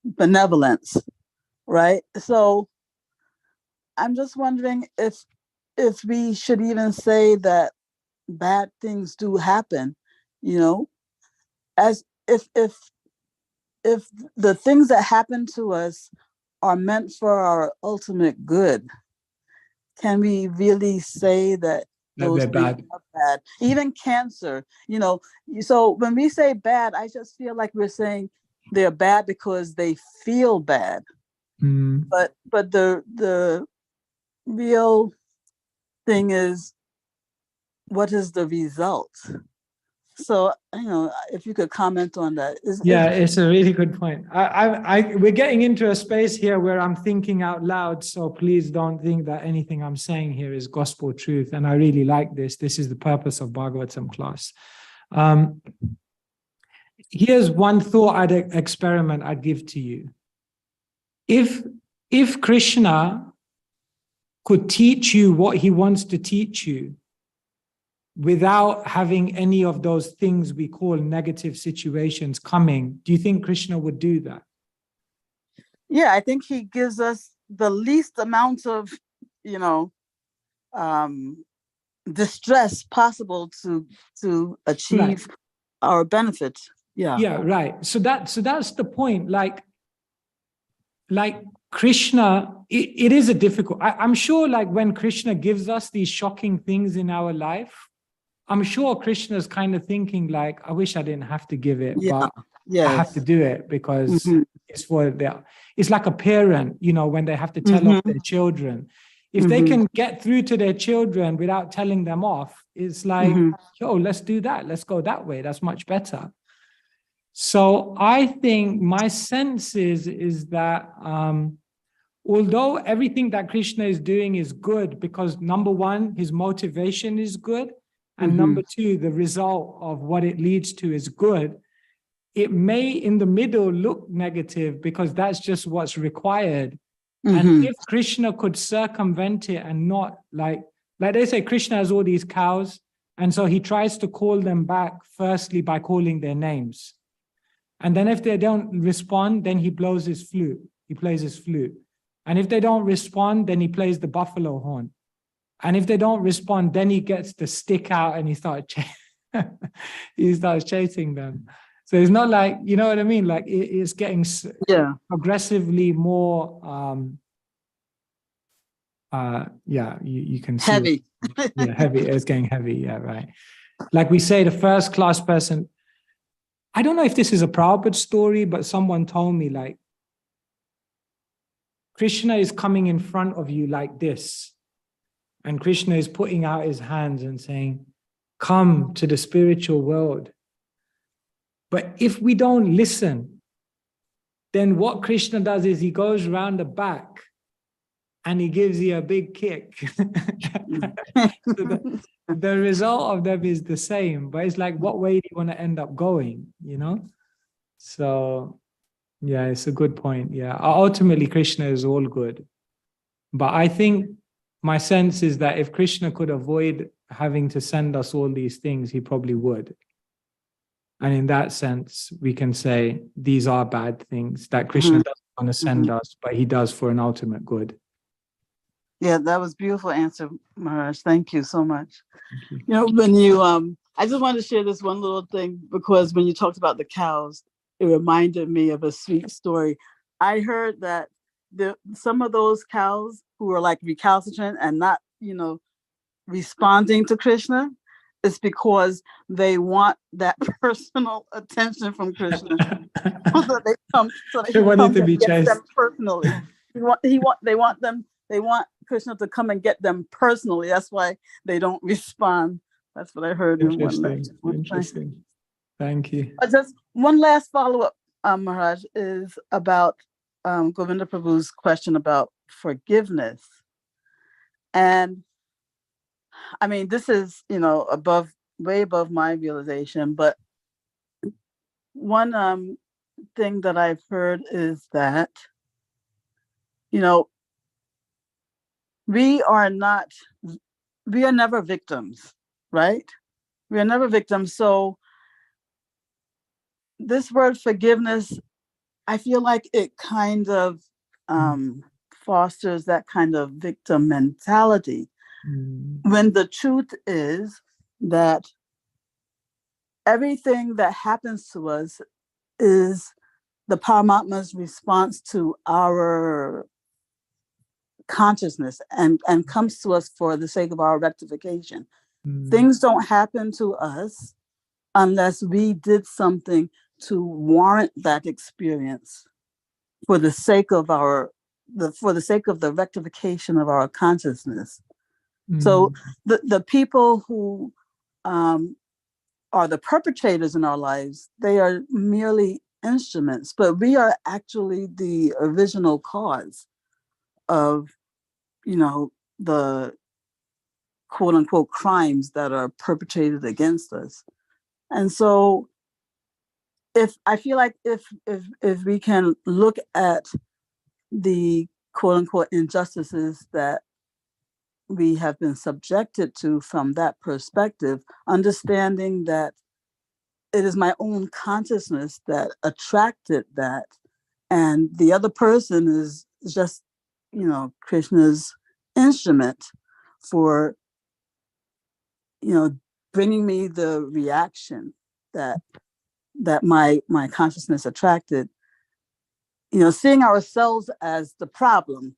benevolence, right? So I'm just wondering if we should even say that bad things do happen, you know, as if the things that happen to us are meant for our ultimate good, can we really say that those things are bad? Even cancer, you know, so when we say bad, I just feel like we're saying they're bad because they feel bad. But the real thing is, what is the result? So, if you could comment on that. Yeah, it's a really good point. We're getting into a space here where I'm thinking out loud, so please don't think that anything I'm saying here is gospel truth. And I really like this. This is the purpose of Bhagavatam class. Here's one thought experiment I'd give to you. If Krishna could teach you what he wants to teach you without having any of those things we call negative situations coming, do you think Krishna would do that? Yeah, I think he gives us the least amount of, distress possible to achieve our benefit. Yeah. Yeah, right. So that's the point. Like Krishna, it is a difficult. I'm sure, like when Krishna gives us these shocking things in our life, I'm sure Krishna's kind of thinking like, I wish I didn't have to give it, but I have to do it because it's for their. It's like a parent, when they have to tell off their children. If they can get through to their children without telling them off, it's like, yo, let's do that. Let's go that way. That's much better. So I think my sense is that although everything that Krishna is doing is good, because number one, his motivation is good, and number two, the result of what it leads to is good, it may in the middle look negative because that's just what's required. And if Krishna could circumvent it and not like they say Krishna has all these cows, and so he tries to call them back firstly by calling their names. And then if they don't respond, then he blows his flute. He plays his flute. And if they don't respond, then he plays the buffalo horn. And if they don't respond, then he gets the stick out and he starts chasing them. So it's not like, you know what I mean? Like it's getting progressively more, you can see. Heavy. Heavy. It's getting heavy. Yeah, right. Like we say, the first class person, I don't know if this is a Prabhupada story, but someone told me like, Krishna is coming in front of you like this. And Krishna is putting out his hands and saying, come to the spiritual world. But if we don't listen, then what Krishna does is he goes around the back and he gives you a big kick. So the result of them is the same, but it's like, what way do you want to end up going, So, yeah, it's a good point. Yeah, ultimately, Krishna is all good. But I think my sense is that if Krishna could avoid having to send us all these things, he probably would. And in that sense, we can say these are bad things that Krishna doesn't want to send us, but he does for an ultimate good. Yeah, that was a beautiful answer, Maharaj. Thank you so much. When you, I just wanted to share this one little thing, because when you talked about the cows, it reminded me of a sweet story. I heard that some of those cows who are like recalcitrant and not, responding to Krishna, it's because they want that personal attention from Krishna. They want to be chased them personally. They want Krishna to come and get them personally. That's why they don't respond. That's what I heard. Interesting. Thank you. Just one last follow-up, Maharaj, is about Govinda Prabhu's question about forgiveness. And I mean, this is, way above my realization, but one thing that I've heard is that, we are never victims, right? We are never victims. So this word forgiveness, I feel like it kind of fosters that kind of victim mentality. When the truth is that everything that happens to us is the Paramatma's response to our consciousness and comes to us for the sake of our rectification. Things don't happen to us unless we did something to warrant that experience for the sake of the rectification of our consciousness. So the people who are the perpetrators in our lives. They are merely instruments, but we are actually the original cause of, the quote unquote crimes that are perpetrated against us. And so if we can look at the quote unquote injustices that we have been subjected to from that perspective, understanding that it is my own consciousness that attracted that, and the other person is just, Krishna's instrument for, bringing me the reaction that my consciousness attracted, seeing ourselves as the problem,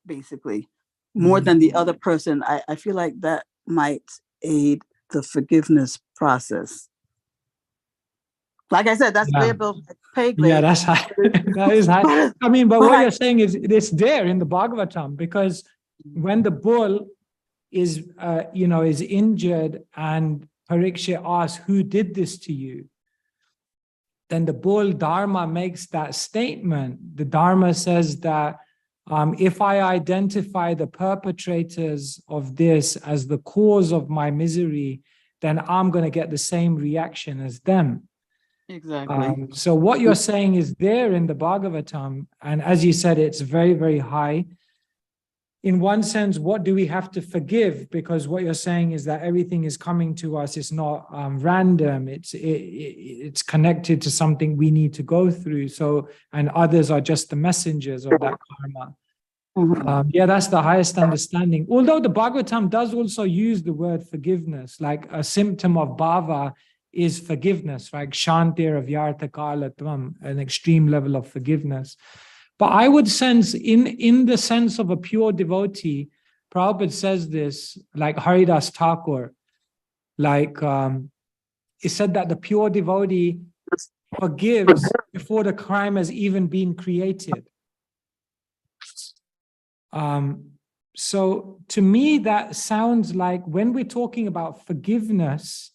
basically, more than the other person. I feel like that might aid the forgiveness process. Like I said, that's way above pay grade. Yeah, that's high. That is high. I mean, but what you're saying is it's there in the Bhagavatam, because when the bull is, is injured and Pariksha asks, who did this to you? Then the bull Dharma makes that statement. The Dharma says that if I identify the perpetrators of this as the cause of my misery, then I'm going to get the same reaction as them. Exactly. So what you're saying is there in the Bhagavatam, and as you said, it's very, very high. In one sense, what do we have to forgive? Because what you're saying is that everything is coming to us. It's not random. It's connected to something we need to go through. So, and others are just the messengers of that karma. Yeah, that's the highest understanding. Although the Bhagavatam does also use the word forgiveness, like a symptom of bhava is forgiveness, right? Shantir avyartha kalatvam, an extreme level of forgiveness. But I would sense in the sense of a pure devotee, Prabhupada says this, like Haridas Thakur, like he said that the pure devotee forgives before the crime has even been created. So to me, that sounds like when we're talking about forgiveness,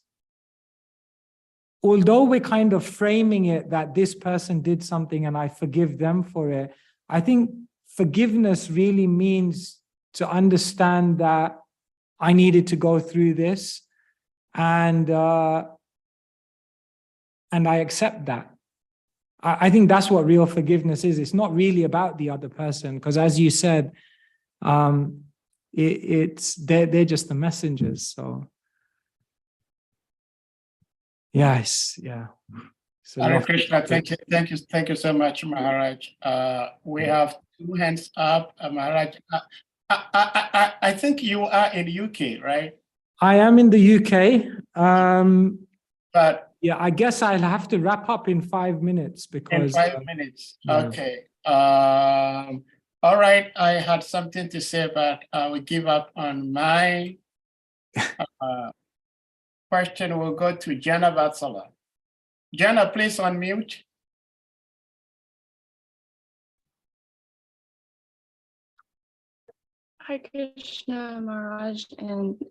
although we're kind of framing it that this person did something and I forgive them for it, I think forgiveness really means to understand that I needed to go through this, and I accept that. I think that's what real forgiveness is. It's not really about the other person, because as you said, they're just the messengers. So yes, yeah. So Hare Krishna, thank you so much, Maharaj. We have two hands up, Maharaj. I think you are in the UK, right? I am in the UK. But yeah, I guess I'll have to wrap up in 5 minutes because. In 5 minutes, yeah. Okay. All right, I had something to say, but I will give up on my question. We'll go to Jana Vatsala. Jana, please unmute. Hare Krishna, Maharaj, and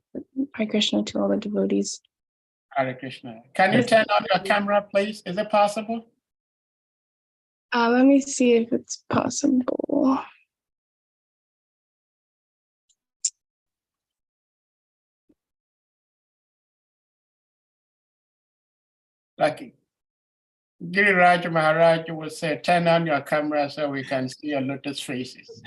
Hare Krishna to all the devotees. Hare Krishna. Can you turn on your camera, please? Is it possible? Let me see if it's possible. Lucky. Giriraj Maharaj will say, turn on your camera so we can see your lotus faces.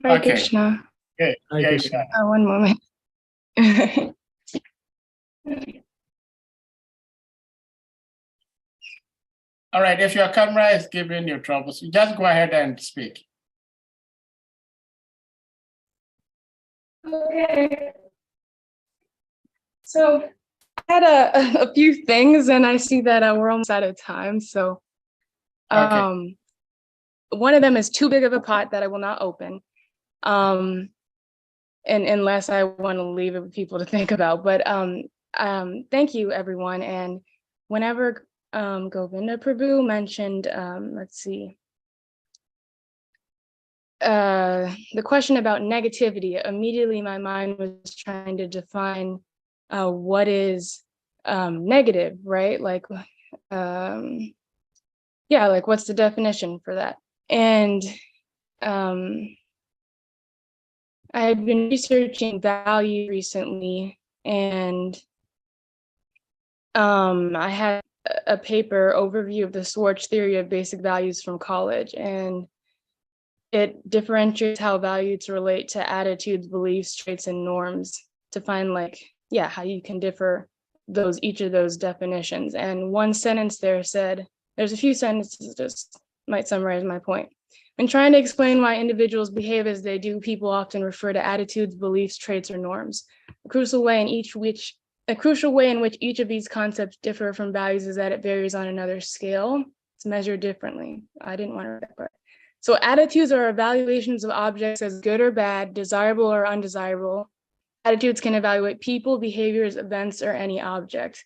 Hare Krishna. Good. Hare Krishna. One moment. All right, if your camera is giving you troubles, just go ahead and speak. Okay. So I had a few things, and I see that we're almost out of time. So one of them is too big of a pot that I will not open. And unless I want to leave it with people to think about. But thank you, everyone. And whenever Govinda Prabhu mentioned, let's see, the question about negativity, immediately my mind was trying to define what is negative, right? Like, yeah, like what's the definition for that? And I had been researching value recently, and I had a paper overview of the Schwartz theory of basic values from college, and it differentiates how values relate to attitudes, beliefs, traits, and norms to find, like, yeah, how you can differ each of those definitions. And one sentence there said, there's a few sentences just might summarize my point. When trying to explain why individuals behave as they do, people often refer to attitudes, beliefs, traits, or norms. A crucial way in which each of these concepts differ from values is that it varies on another scale. It's measured differently. I didn't want to read that part. So attitudes are evaluations of objects as good or bad, desirable or undesirable. Attitudes can evaluate people, behaviors, events, or any object.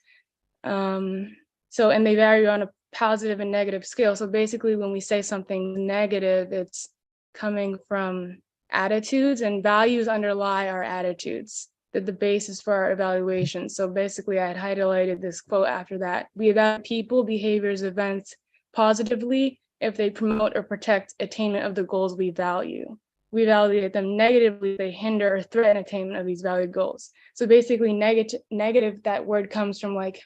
And they vary on a positive and negative scale. So basically, when we say something negative, it's coming from attitudes, and values underlie our attitudes. They're the basis for our evaluation. So basically, I had highlighted this quote after that. We evaluate people, behaviors, events positively if they promote or protect attainment of the goals we value. We evaluate them negatively if they hinder or threaten attainment of these valued goals. So basically, negative, that word comes from like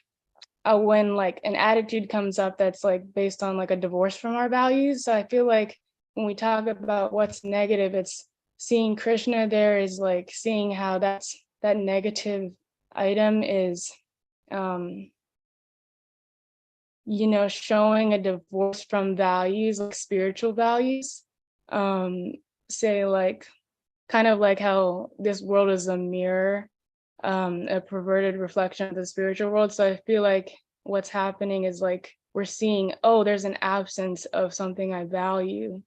when like an attitude comes up that's like based on like a divorce from our values. So I feel like when we talk about what's negative, it's seeing Krishna there is like seeing how that negative item is showing a divorce from values, like spiritual values. Say like kind of like how this world is a mirror, a perverted reflection of the spiritual world. So I feel like what's happening is like we're seeing, oh, there's an absence of something I value.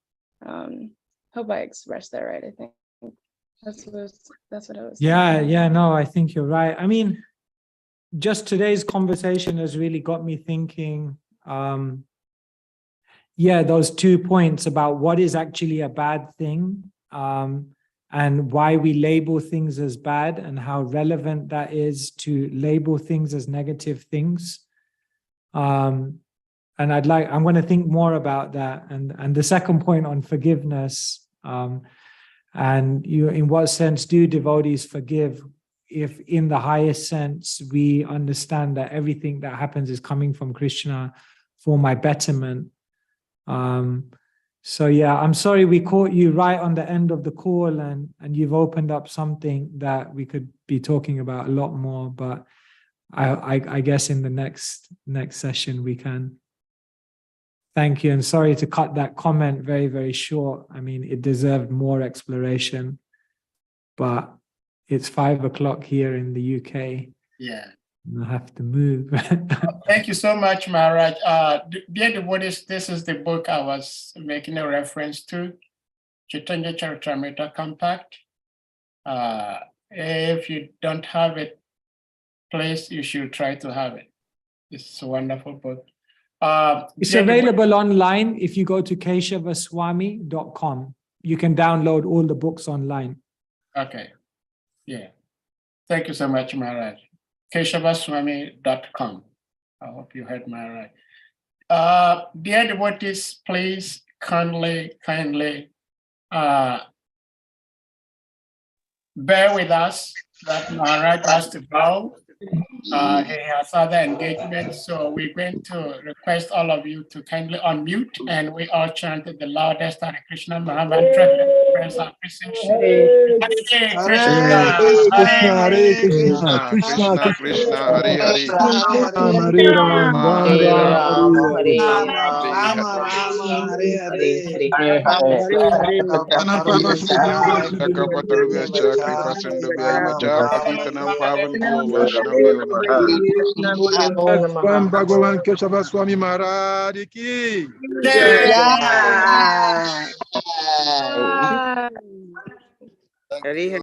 Hope I expressed that right. I think that's what I was thinking. Yeah, no, I think you're right. I mean, just today's conversation has really got me thinking, those 2 points about what is actually a bad thing, and why we label things as bad, and how relevant that is to label things as negative things. And I'm going to think more about that. And the second point on forgiveness, and in what sense do devotees forgive? If in the highest sense we understand that everything that happens is coming from Krishna for my betterment. So yeah, I'm sorry we caught you right on the end of the call, and you've opened up something that we could be talking about a lot more, but I guess in the next session we can. Thank you, and sorry to cut that comment very, very short. I mean, it deserved more exploration, but it's 5 o'clock here in the UK. Yeah. I have to move. Thank you so much, Maharaj. Dear devotees, this is the book I was making a reference to, Chaitanya Charitamrita Compact. If you don't have it, please, you should try to have it. It's a wonderful book. It's available online. If you go to KESHAVASWAMI.com, you can download all the books online. Okay. Yeah. Thank you so much, Maharaj. KESHAVASWAMI.com. I hope you heard Maharaj. Dear devotees, please kindly bear with us that Maharaj has to go. He has other engagements, so we're going to request all of you to kindly unmute, and we all chant the loudest Hare Krishna Maha Mantra to express our appreciation. Hare Krishna, Krishna Krishna, Hare Hare, Hare Rama, Hare Rama, Rama Rama, Hare Swam Bhagavan Keshava Swami Maharaj ki Jai.